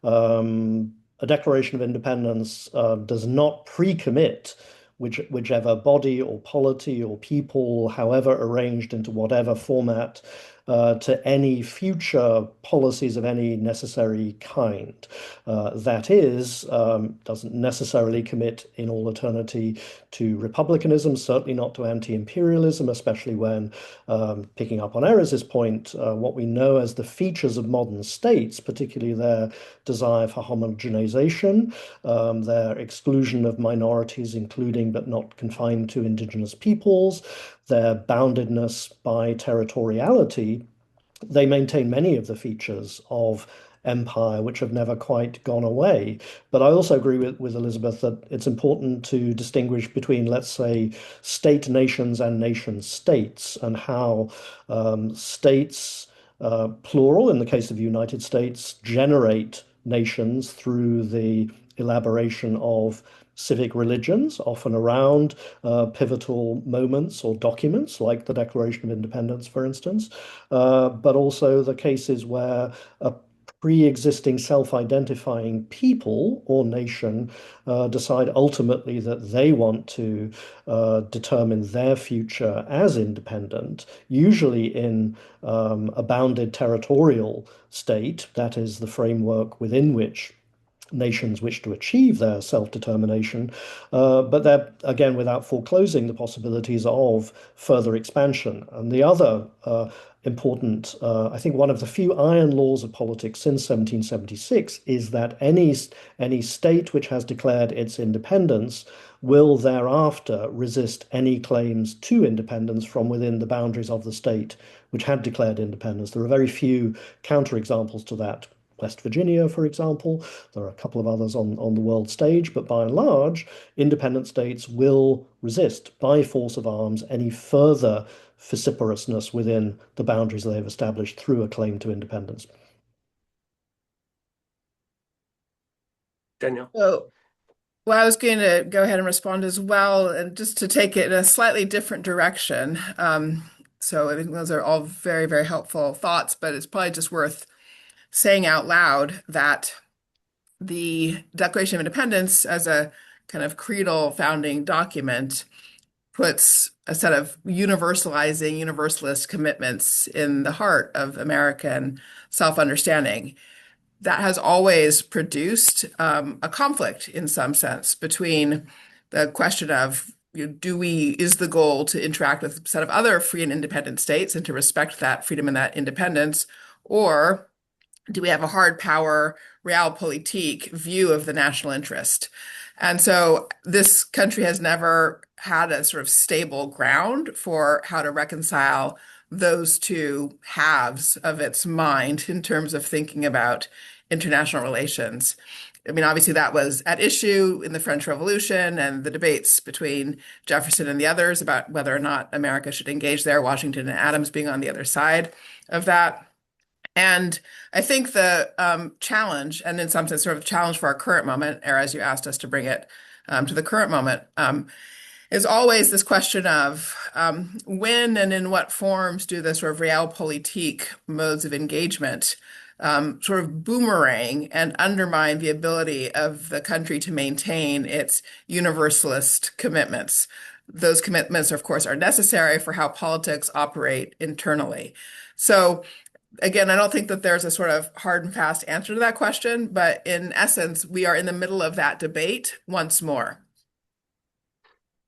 a Declaration of Independence does not pre-commit whichever body or polity or people, however arranged into whatever format, to any future policies of any necessary kind. That is, doesn't necessarily commit in all eternity to republicanism, certainly not to anti-imperialism, especially when, picking up on Erez's point, what we know as the features of modern states, particularly their desire for homogenization, their exclusion of minorities, including but not confined to indigenous peoples, their boundedness by territoriality, they maintain many of the features of empire, which have never quite gone away. But I also agree with Elisabeth that it's important to distinguish between, let's say, state nations and nation states, and how states, plural in the case of the United States, generate nations through the elaboration of civic religions, often around pivotal moments or documents like the Declaration of Independence, for instance, but also the cases where a pre-existing self-identifying people or nation decide ultimately that they want to determine their future as independent, usually in a bounded territorial state, that is the framework within which nations wish to achieve their self-determination, but that, again, without foreclosing the possibilities of further expansion. And the other important, I think one of the few iron laws of politics since 1776 is that any state which has declared its independence will thereafter resist any claims to independence from within the boundaries of the state which had declared independence. There are very few counterexamples to that. West Virginia, for example. There are a couple of others on the world stage, but by and large, independent states will resist by force of arms any further vociferousness within the boundaries they've established through a claim to independence. Danielle? Well, I was going to go ahead and respond as well, and just to take it in a slightly different direction. So I think those are all very, very helpful thoughts, but it's probably just worth saying out loud that the Declaration of Independence, as a kind of creedal founding document, puts a set of universalist commitments in the heart of American self-understanding. That has always produced a conflict in some sense between the question of, is the goal to interact with a set of other free and independent states and to respect that freedom and that independence, or do we have a hard power, realpolitik view of the national interest? And so this country has never had a sort of stable ground for how to reconcile those two halves of its mind in terms of thinking about international relations. I mean, obviously that was at issue in the French Revolution and the debates between Jefferson and the others about whether or not America should engage there, Washington and Adams being on the other side of that. And I think the challenge, and in some sense, sort of challenge for our current moment, Erez, you asked us to bring it to the current moment, is always this question of when and in what forms do the sort of realpolitik modes of engagement sort of boomerang and undermine the ability of the country to maintain its universalist commitments. Those commitments, of course, are necessary for how politics operate internally. So again, I don't think that there's a sort of hard and fast answer to that question, but in essence, we are in the middle of that debate once more.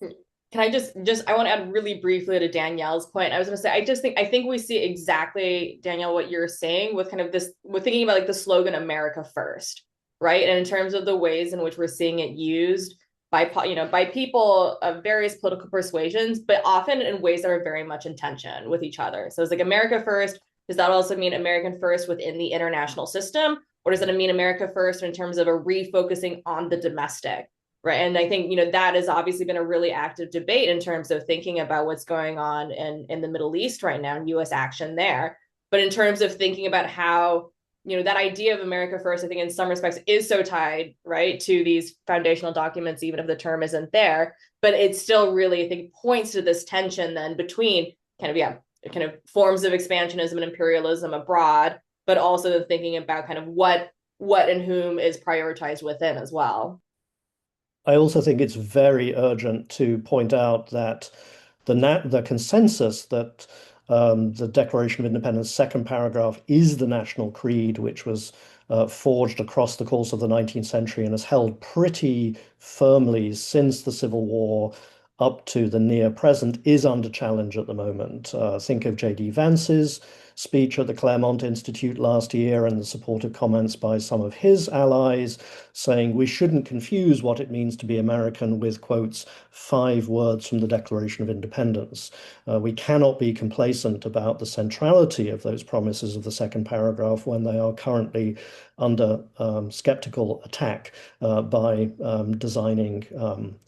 Can I just I want to add really briefly to Danielle's point. I was going to say, I think we see exactly, Danielle, what you're saying with kind of this, we're thinking about like the slogan America First, right? And in terms of the ways in which we're seeing it used by, by people of various political persuasions, but often in ways that are very much in tension with each other. So it's like America First. Does that also mean American First within the international system? Or does it mean America First in terms of a refocusing on the domestic? Right. And I think, that has obviously been a really active debate in terms of thinking about what's going on in the Middle East right now and US action there. But in terms of thinking about how, that idea of America First, I think in some respects is so tied, right, to these foundational documents, even if the term isn't there. But it still really, I think, points to this tension then between kind of forms of expansionism and imperialism abroad, but also thinking about kind of what and whom is prioritized within as well. I also think it's very urgent to point out that the consensus that the Declaration of Independence second paragraph is the national creed, which was forged across the course of the 19th century and has held pretty firmly since the Civil War up to the near present, is under challenge at the moment. Think of J.D. Vance's speech at the Claremont Institute last year and the supportive comments by some of his allies saying we shouldn't confuse what it means to be American with, quotes, 5 words from the Declaration of Independence. We cannot be complacent about the centrality of those promises of the second paragraph when they are currently under skeptical attack by designing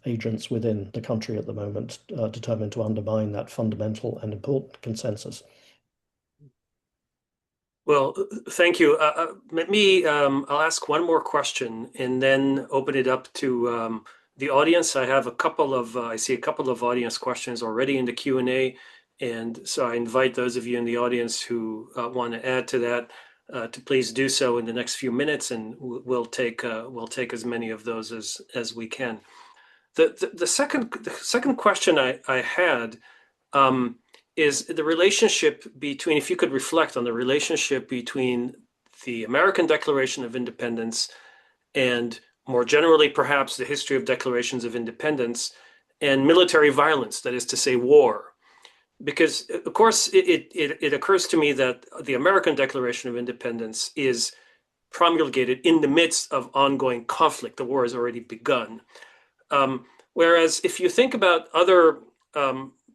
agents within the country at the moment, determined to undermine that fundamental and important consensus. Well, thank you. Let me, I'll ask one more question and then open it up to the audience. I have I see a couple of audience questions already in the Q&A. And so I invite those of you in the audience who want to add to that to please do so in the next few minutes, and we'll take as many of those as we can. The second question I had is the relationship between, if you could reflect on the relationship between the American Declaration of Independence and more generally, perhaps, the history of declarations of independence and military violence, that is to say, war. Because, of course, it occurs to me that the American Declaration of Independence is promulgated in the midst of ongoing conflict. The war has already begun. Whereas if you think about other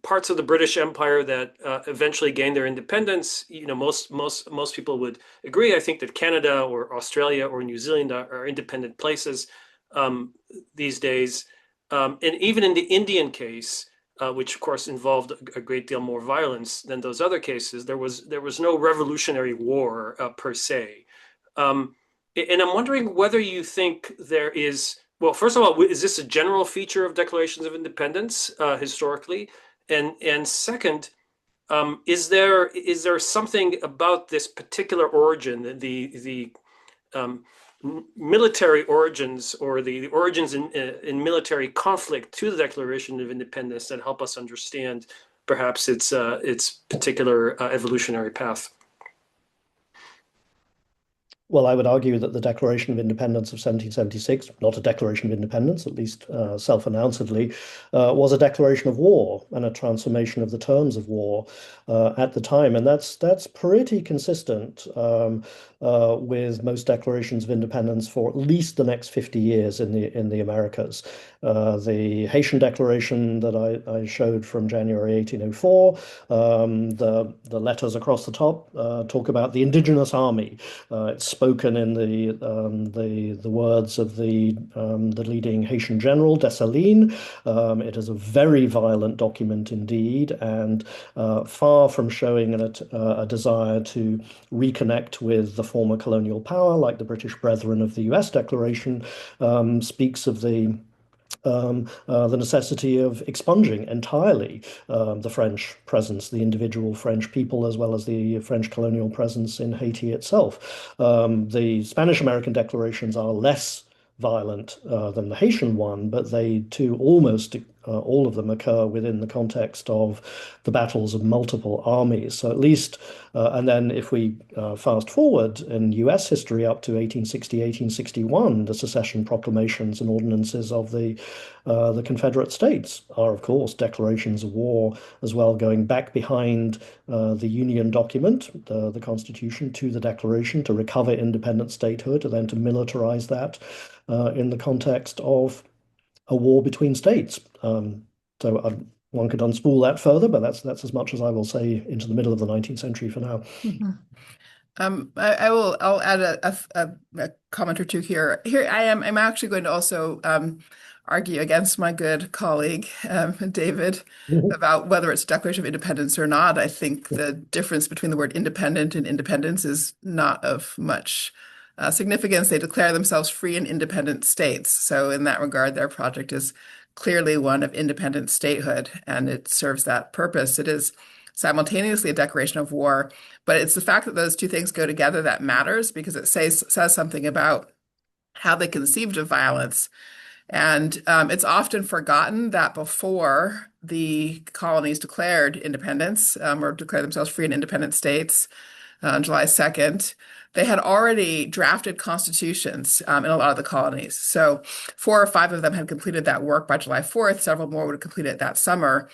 parts of the British Empire that eventually gained their independence, most people would agree, I think, that Canada or Australia or New Zealand are independent places these days. And even in the Indian case, which of course involved a great deal more violence than those other cases, there was no revolutionary war per se. And I'm wondering whether you think there is, well, first of all, is this a general feature of declarations of independence historically? And second, is there something about this particular origin, the military origins or the origins in military conflict to the Declaration of Independence that help us understand perhaps its particular evolutionary path? Well, I would argue that the Declaration of Independence of 1776, not a declaration of independence, at least self-announcedly, was a declaration of war and a transformation of the terms of war at the time. And that's pretty consistent with most declarations of independence for at least the next 50 years in the Americas. The Haitian Declaration that I showed from January 1804, the letters across the top talk about the indigenous army. It's spoken in the words of the leading Haitian general Dessalines. It is a very violent document indeed, and far from showing a desire to reconnect with the former colonial power, like the British Brethren of the U.S. Declaration, speaks of the necessity of expunging entirely the French presence, the individual French people, as well as the French colonial presence in Haiti itself. The Spanish-American declarations are less violent than the Haitian one, but they too almost all of them occur within the context of the battles of multiple armies. So at least, and then if we fast forward in US history up to 1860, 1861, the secession proclamations and ordinances of the Confederate States are, of course, declarations of war as well, going back behind the Union document, the Constitution, to the Declaration to recover independent statehood, and then to militarize that in the context of a war between states. One could unspool that further, but that's as much as I will say into the middle of the 19th century for now. I'll add a comment or two here. I'm actually going to also argue against my good colleague, David, about whether it's a Declaration of Independence or not. I think the difference between the word independent and independence is not of much significance. They declare themselves free and independent states. So in that regard, their project is clearly one of independent statehood, and it serves that purpose. It is simultaneously a declaration of war, but it's the fact that those two things go together that matters, because it says something about how they conceived of violence. And it's often forgotten that before the colonies declared independence, or declared themselves free and independent states on July 2nd, they had already drafted constitutions in a lot of the colonies. So 4 or 5 of them had completed that work by July 4th. Several more would have completed it that summer.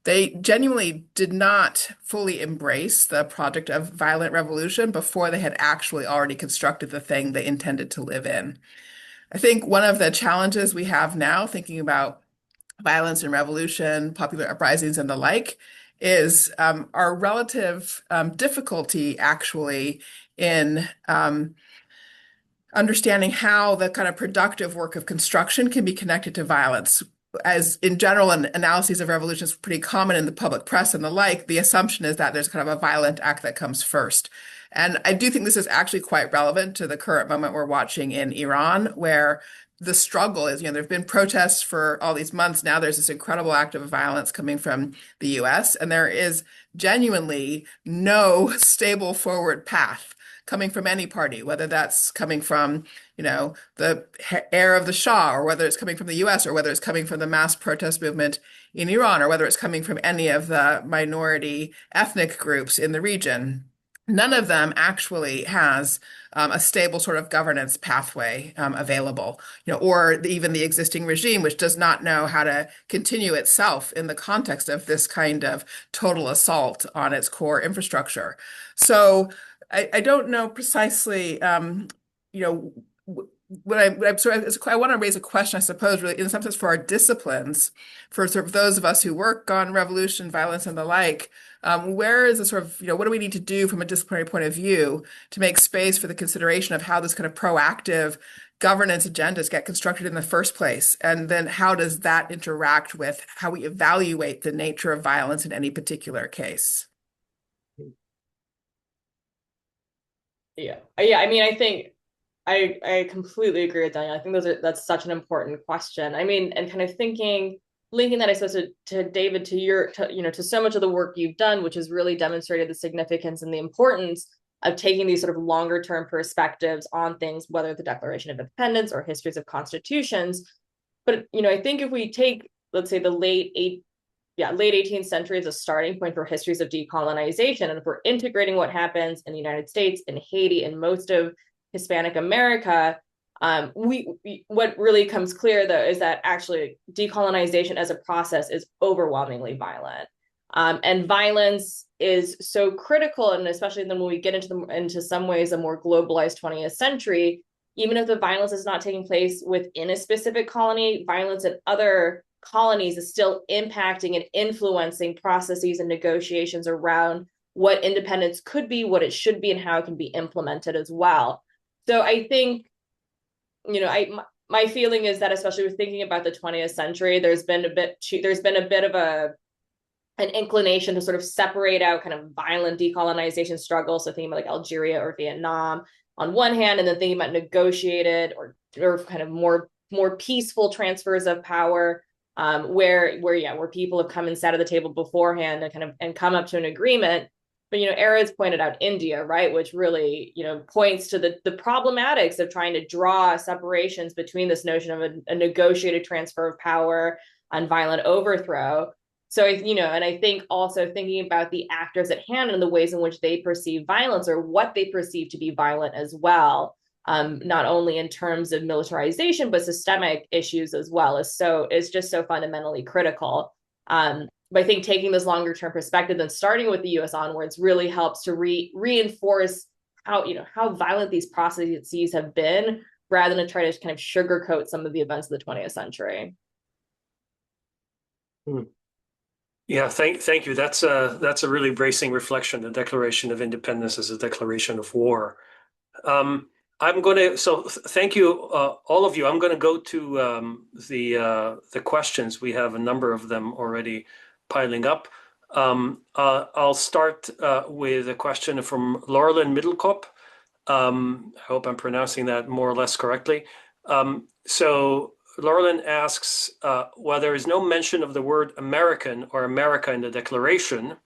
They genuinely did not fully embrace the project of violent revolution before they had actually already constructed the thing they intended to live in. I think one of the challenges we have now, thinking about violence and revolution, popular uprisings, and the like, is our relative difficulty actually in understanding how the kind of productive work of construction can be connected to violence. As in general, analyses of revolution is pretty common in the public press and the like, the assumption is that there's kind of a violent act that comes first. And I do think this is actually quite relevant to the current moment we're watching in Iran, where the struggle is, there have been protests for all these months. Now there's this incredible act of violence coming from the US, and there is genuinely no stable forward path coming from any party, whether that's coming from, the heir of the Shah, or whether it's coming from the US, or whether it's coming from the mass protest movement in Iran, or whether it's coming from any of the minority ethnic groups in the region. None of them actually has a stable sort of governance pathway available, or even the existing regime, which does not know how to continue itself in the context of this kind of total assault on its core infrastructure. So I don't know precisely, what I want to raise a question, I suppose, really, in some sense, for our disciplines, for sort of those of us who work on revolution, violence, and the like. Where is the sort of, what do we need to do from a disciplinary point of view to make space for the consideration of how this kind of proactive governance agendas get constructed in the first place? And then how does that interact with how we evaluate the nature of violence in any particular case? Yeah. I mean, I think I completely agree with Danielle. I think that's such an important question. I mean, and kind of linking that, I suppose, to David, to so much of the work you've done, which has really demonstrated the significance and the importance of taking these sort of longer term perspectives on things, whether the Declaration of Independence or histories of constitutions. But, I think if we take, let's say, the late 18th century as a starting point for histories of decolonization, and if we're integrating what happens in the United States, in Haiti, and most of Hispanic America, what really comes clear, though, is that actually decolonization as a process is overwhelmingly violent. And violence is so critical, and especially then when we get into some ways a more globalized 20th century, even if the violence is not taking place within a specific colony, violence in other colonies is still impacting and influencing processes and negotiations around what independence could be, what it should be, and how it can be implemented as well. So I think, my feeling is that, especially with thinking about the 20th century, there's been a bit of an inclination to sort of separate out kind of violent decolonization struggles. So thinking about like Algeria or Vietnam on one hand, and then thinking about negotiated or kind of more peaceful transfers of power, where people have come and sat at the table beforehand and come up to an agreement. But Erez pointed out India, right, which really points to the problematics of trying to draw separations between this notion of a negotiated transfer of power and violent overthrow. So, and I think also thinking about the actors at hand and the ways in which they perceive violence or what they perceive to be violent as well, not only in terms of militarization, but systemic issues as well, is just so fundamentally critical. But I think taking this longer term perspective and starting with the US onwards really helps to reinforce how violent these processes have been, rather than to try to kind of sugarcoat some of the events of the 20th century. Yeah, thank you. That's a really bracing reflection. The Declaration of Independence is a declaration of war. Thank you, all of you. I'm going to go to the questions. We have a number of them already piling up. I'll start with a question from Laurelyn Middelkop. I hope I'm pronouncing that more or less correctly. So Laurelyn asks, while there is no mention of the word American or America in the Declaration,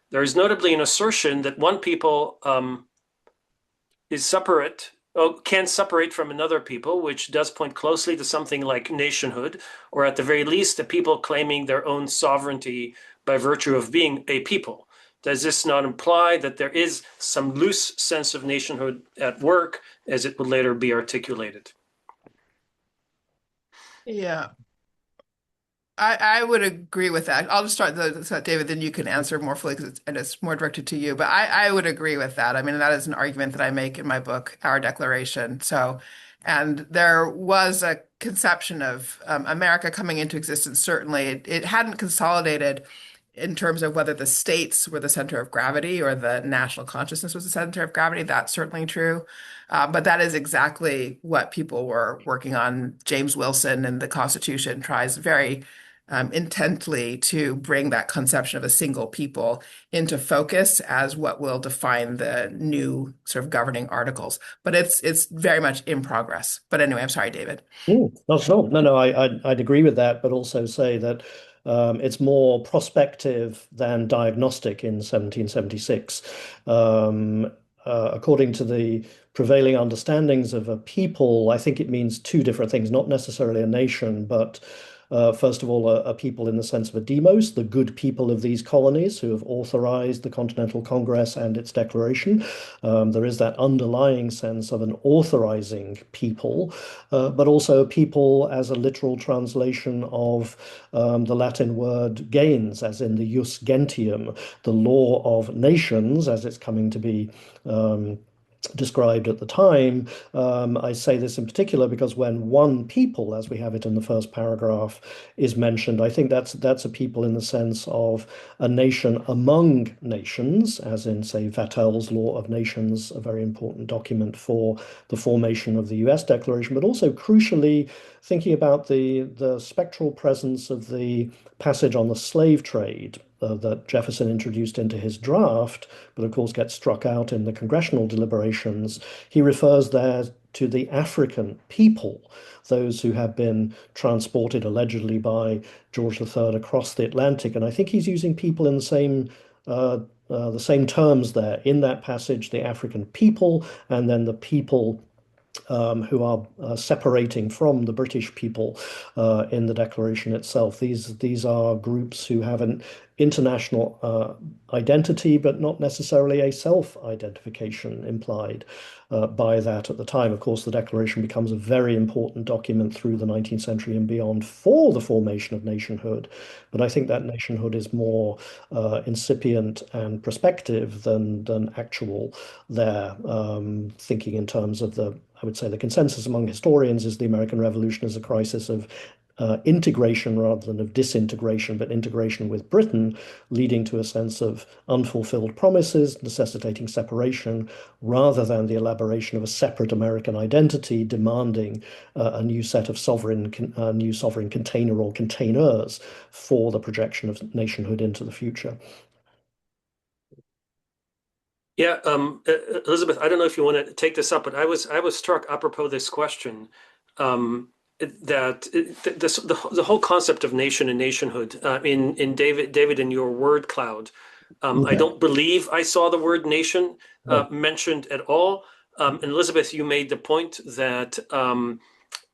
there is notably an assertion that one people can separate from another people, which does point closely to something like nationhood, or at the very least, a people claiming their own sovereignty by virtue of being a people. Does this not imply that there is some loose sense of nationhood at work, as it would later be articulated? Yeah, I would agree with that. I'll just start, David, then you can answer more fully because it's more directed to you. But I would agree with that. I mean, that is an argument that I make in my book, Our Declaration. And there was a conception of America coming into existence. Certainly, it hadn't consolidated in terms of whether the states were the center of gravity or the national consciousness was the center of gravity. That's certainly true. But that is exactly what people were working on. James Wilson and the Constitution tries very intently to bring that conception of a single people into focus as what will define the new sort of governing articles. But it's very much in progress. But anyway, I'm sorry, David. Not at all. No, I'd agree with that, but also say that it's more prospective than diagnostic in 1776. According to the prevailing understandings of a people, I think it means two different things, not necessarily a nation, but first of all, a people in the sense of a demos, the good people of these colonies who have authorized the Continental Congress and its declaration. There is that underlying sense of an authorizing people, but also a people as a literal translation of the Latin word gens, as in the jus gentium, the law of nations, as it's coming to be described at the time. I say this in particular because when one people, as we have it in the first paragraph, is mentioned, I think that's a people in the sense of a nation among nations, as in, say, Vattel's Law of Nations, a very important document for the formation of the US Declaration, but also crucially thinking about the spectral presence of the passage on the slave trade that Jefferson introduced into his draft, but of course gets struck out in the congressional deliberations. He refers there to the African people, those who have been transported allegedly by George III across the Atlantic. And I think he's using people in the same terms there in that passage, the African people, and then the people who are separating from the British people in the Declaration itself. These are groups who have an international identity, but not necessarily a self-identification implied by that at the time. Of course, the Declaration becomes a very important document through the 19th century and beyond for the formation of nationhood. But I think that nationhood is more incipient and prospective than actual there, thinking in terms of I would say the consensus among historians is the American Revolution is a crisis of integration rather than of disintegration, but integration with Britain, leading to a sense of unfulfilled promises, necessitating separation, rather than the elaboration of a separate American identity demanding a new set of new sovereign container or containers for the projection of nationhood into the future. Yeah, Elisabeth, I don't know if you want to take this up, but I was struck apropos this question that the whole concept of nation and nationhood in David in your word cloud, I don't believe I saw the word nation mentioned at all. And Elisabeth, you made the point that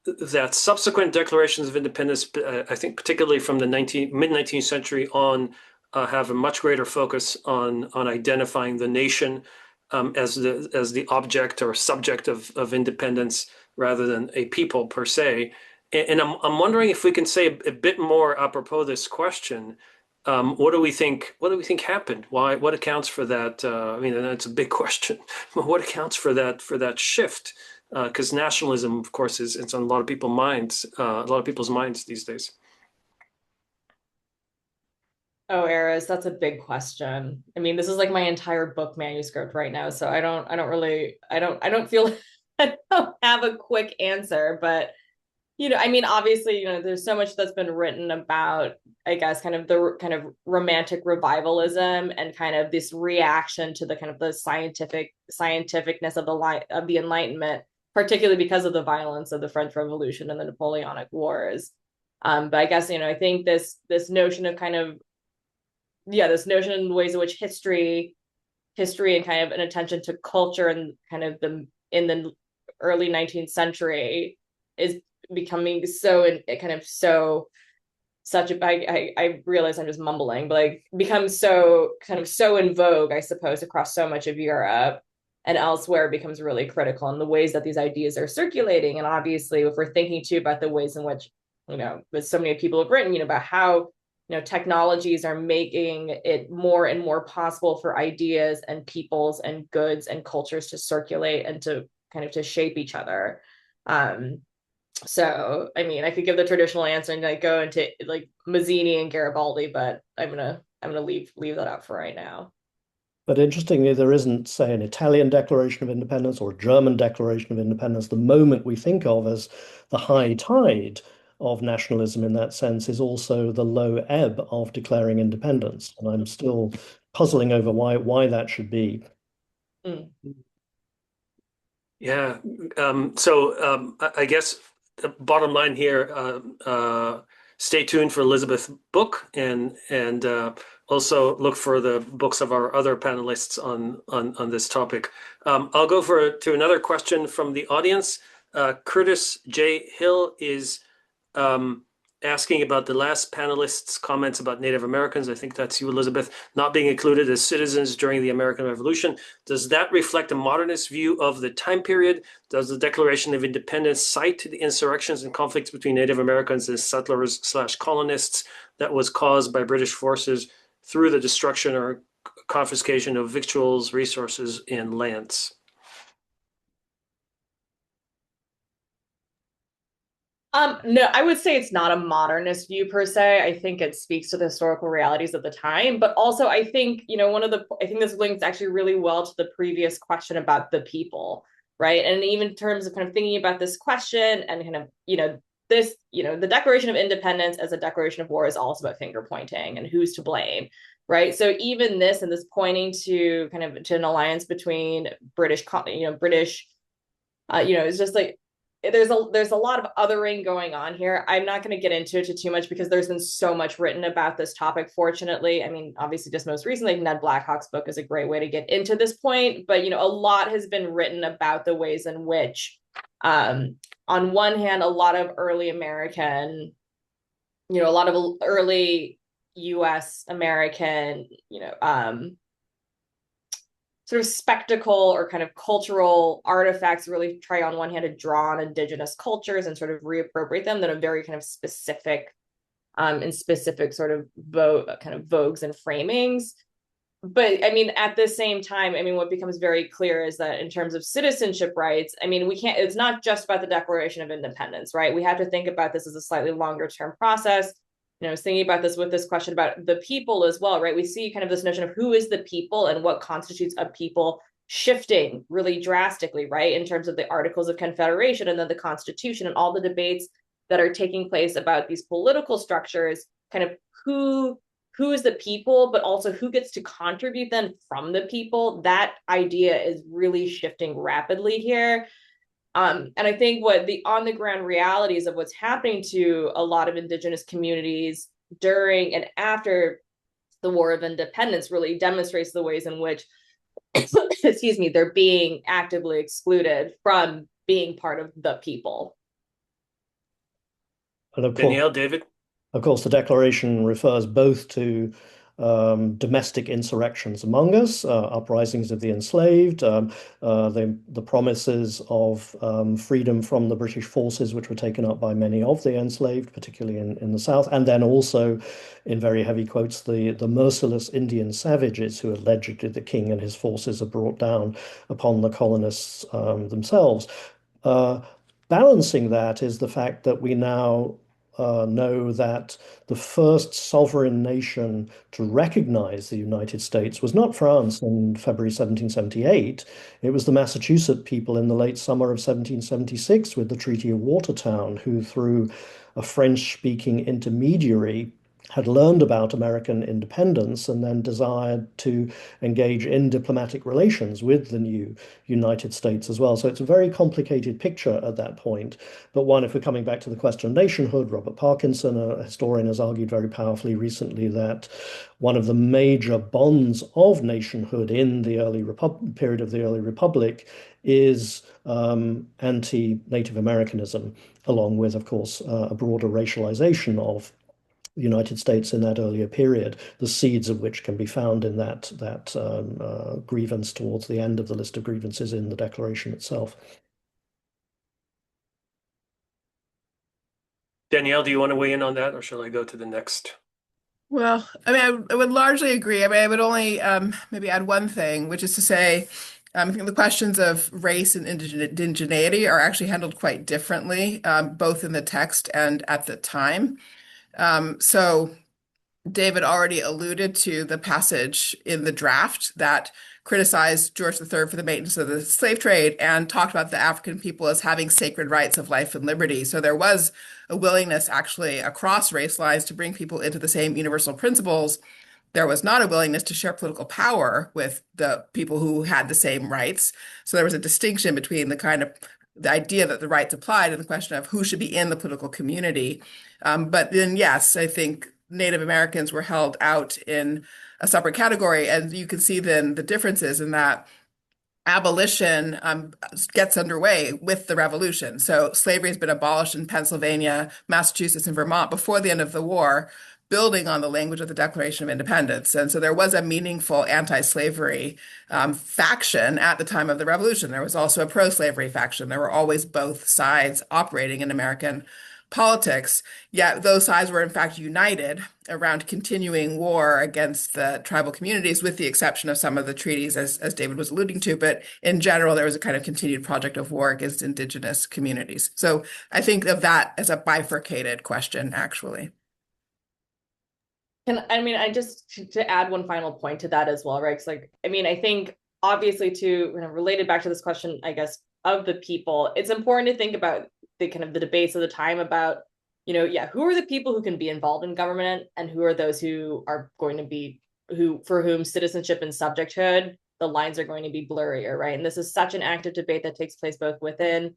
that subsequent declarations of independence, I think particularly from the mid-19th century on, have a much greater focus on identifying the nation as the object or subject of independence rather than a people per se. And I'm wondering if we can say a bit more apropos this question. What do we think? What do we think happened? Why? What accounts for that? I mean, it's a big question. What accounts for that shift? Because nationalism, of course, it's on a lot of people's minds these days. Oh, Erez, that's a big question. I mean, this is like my entire book manuscript right now, so I don't feel I don't have a quick answer, but I mean, obviously, there's so much that's been written about, I guess, kind of the kind of romantic revivalism and kind of this reaction to the kind of the scientificness of the Enlightenment, particularly because of the violence of the French Revolution and the Napoleonic Wars. But I guess, I think this notion of kind of this notion in ways in which history and kind of an attention to culture and kind of in the early 19th century is becoming I realize I'm just mumbling, but like becomes so in vogue, I suppose, across so much of Europe and elsewhere, becomes really critical in the ways that these ideas are circulating. And obviously, if we're thinking too about the ways in which, with so many people have written, about how technologies are making it more and more possible for ideas and peoples and goods and cultures to circulate and to kind of to shape each other. So, I mean, I could give the traditional answer and like go into like Mazzini and Garibaldi, but I'm gonna leave that out for right now. But interestingly, there isn't, say, an Italian Declaration of Independence or a German Declaration of Independence. The moment we think of as the high tide of nationalism in that sense is also the low ebb of declaring independence. And I'm still puzzling over why that should be. Mm. Yeah. I guess the bottom line here, stay tuned for Elisabeth's book and also look for the books of our other panelists on this topic. I'll go to another question from the audience. Curtis J. Hill is asking about the last panelist's comments about Native Americans. I think that's you, Elisabeth, not being included as citizens during the American Revolution. Does that reflect a modernist view of the time period? Does the Declaration of Independence cite the insurrections and conflicts between Native Americans and settlers/colonists that was caused by British forces through the destruction or confiscation of victuals, resources, and lands? No, I would say it's not a modernist view per se. I think it speaks to the historical realities of the time, but also I think, I think this links actually really well to the previous question about the people, right? And even in terms of kind of thinking about this question and kind of, the Declaration of Independence as a declaration of war is also about finger pointing and who's to blame, right? So even this and this pointing to kind of to an alliance between British, it's just like, there's a lot of othering going on here. I'm not going to get into it too much because there's been so much written about this topic, fortunately. I mean, obviously, just most recently, Ned Blackhawk's book is a great way to get into this point. But, a lot has been written about the ways in which, on one hand, a lot of early American, a lot of early US American, sort of spectacle or kind of cultural artifacts really try on one hand to draw on indigenous cultures and sort of reappropriate them that are very kind of specific in specific sort of vogues and framings. but I mean, at the same time, I mean, what becomes very clear is that in terms of citizenship rights, I mean, it's not just about the Declaration of Independence, right? We have to think about this as a slightly longer term process. I was thinking about this with this question about the people as well, right? We see kind of this notion of who is the people and what constitutes a people shifting really drastically, right? In terms of the Articles of Confederation and then the Constitution and all the debates that are taking place about these political structures, kind of who is the people, but also who gets to contribute then from the people. That idea is really shifting rapidly here. And I think what the on the ground realities of what's happening to a lot of Indigenous communities during and after the War of Independence really demonstrates the ways in which, excuse me, they're being actively excluded from being part of the people. And Danielle, David? of course, the Declaration refers both to domestic insurrections among us, uprisings of the enslaved, the promises of freedom from the British forces, which were taken up by many of the enslaved, particularly in the South, and then also, in very heavy quotes, the merciless Indian savages who allegedly the king and his forces are brought down upon the colonists themselves. Balancing that is the fact that we now know that the first sovereign nation to recognize the United States was not France in February 1778. It was the Massachusetts people in the late summer of 1776 with the Treaty of Watertown, who, through a French-speaking intermediary, had learned about American independence and then desired to engage in diplomatic relations with the new United States as well. So it's a very complicated picture at that point. But one, if we're coming back to the question of nationhood, Robert Parkinson, a historian, has argued very powerfully recently that one of the major bonds of nationhood in the early period of the early Republic is anti-Native Americanism, along with, of course, a broader racialization of the United States in that earlier period, the seeds of which can be found in that grievance towards the end of the list of grievances in the Declaration itself. Danielle, do you want to weigh in on that, or shall I go to the next? Well, I mean, I would largely agree. I mean, I would only maybe add one thing, which is to say, I think the questions of race and indigeneity are actually handled quite differently, both in the text and at the time. So David already alluded to the passage in the draft that criticized George III for the maintenance of the slave trade and talked about the African people as having sacred rights of life and liberty. So there was a willingness actually across race lines to bring people into the same universal principles. There was not a willingness to share political power with the people who had the same rights. So there was a distinction between the idea that the rights applied and the question of who should be in the political community. But then, yes, I think Native Americans were held out in a separate category. And you can see then the differences in that abolition gets underway with the revolution. So slavery has been abolished in Pennsylvania, Massachusetts, and Vermont before the end of the war, building on the language of the Declaration of Independence. And so there was a meaningful anti-slavery faction at the time of the revolution. There was also a pro-slavery faction. There were always both sides operating in American politics, yet those sides were in fact united around continuing war against the tribal communities, with the exception of some of the treaties, as David was alluding to. But in general, there was a kind of continued project of war against indigenous communities. So I think of that as a bifurcated question, actually. I just to add one final point to that as well, right? Because I think obviously to related back to this question, I guess, of the people, it's important to think about the kind of the debates of the time about, who are the people who can be involved in government and who are those who are going to be, for whom citizenship and subjecthood, the lines are going to be blurrier, right? And this is such an active debate that takes place both within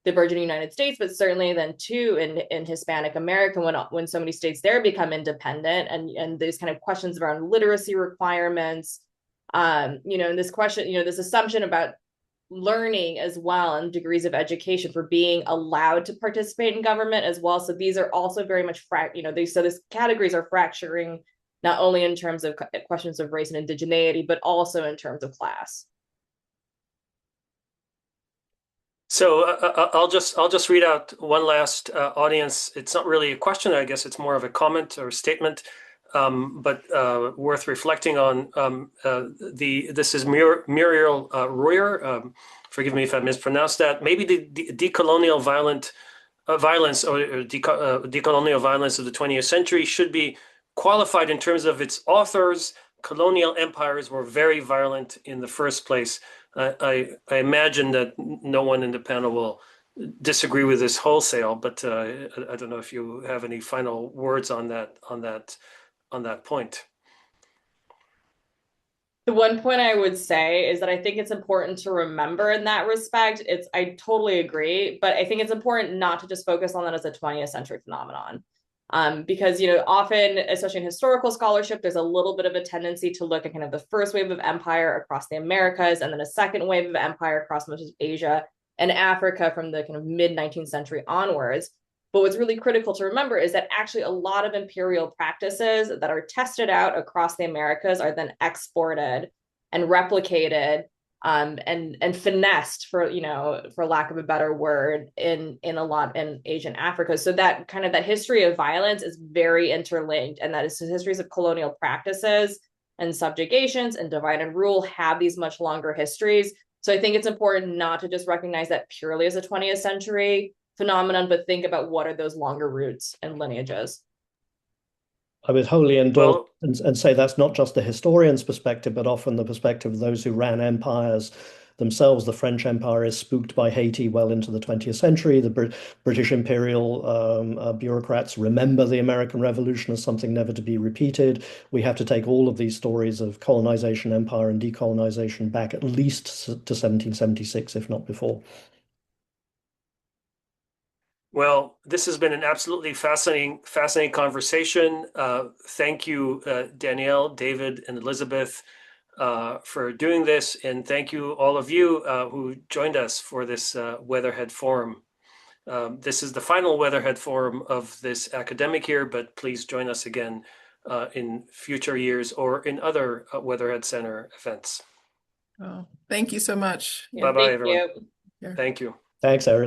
the burgeoning United States, but certainly then too in Hispanic America, when so many states there become independent, and these kind of questions around literacy requirements, and this question, this assumption about learning as well and degrees of education for being allowed to participate in government as well. So these are also very much these categories are fracturing not only in terms of questions of race and indigeneity, but also in terms of class. So I'll just read out one last audience. It's not really a question, I guess it's more of a comment or statement but worth reflecting on. This is Muriel Royer. Forgive me if I mispronounced that. Maybe the decolonial violence or decolonial violence of the 20th century should be qualified in terms of its authors. Colonial empires were very violent in the first place. I imagine that no one in the panel will disagree with this wholesale, but I don't know if you have any final words on that point. The one point I would say is that I think it's important to remember in that respect. I totally agree, but I think it's important not to just focus on that as a 20th century phenomenon. Because, often, especially in historical scholarship, there's a little bit of a tendency to look at kind of the first wave of empire across the Americas and then a second wave of empire across much of Asia and Africa from the kind of mid-19th century onwards. But what's really critical to remember is that actually a lot of imperial practices that are tested out across the Americas are then exported and replicated and finessed, for lack of a better word, in a lot in Asian Africa. So that kind of that history of violence is very interlinked, and that is histories of colonial practices and subjugations and divide and rule have these much longer histories. So I think it's important not to just recognize that purely as a 20th century phenomenon, but think about what are those longer roots and lineages. I would wholly endorse and say that's not just the historian's perspective, but often the perspective of those who ran empires themselves. The French Empire is spooked by Haiti well into the 20th century. The British imperial bureaucrats remember the American Revolution as something never to be repeated. We have to take all of these stories of colonization, empire, and decolonization back at least to 1776, if not before. Well, this has been an absolutely fascinating conversation. Thank you, Danielle, David, and Elisabeth, for doing this. And thank you, all of you who joined us for this Weatherhead Forum. This is the final Weatherhead Forum of this academic year, but please join us again in future years or in other Weatherhead Center events. Oh, thank you so much. Bye-bye, everyone. You. Thank you. Thanks, Erez.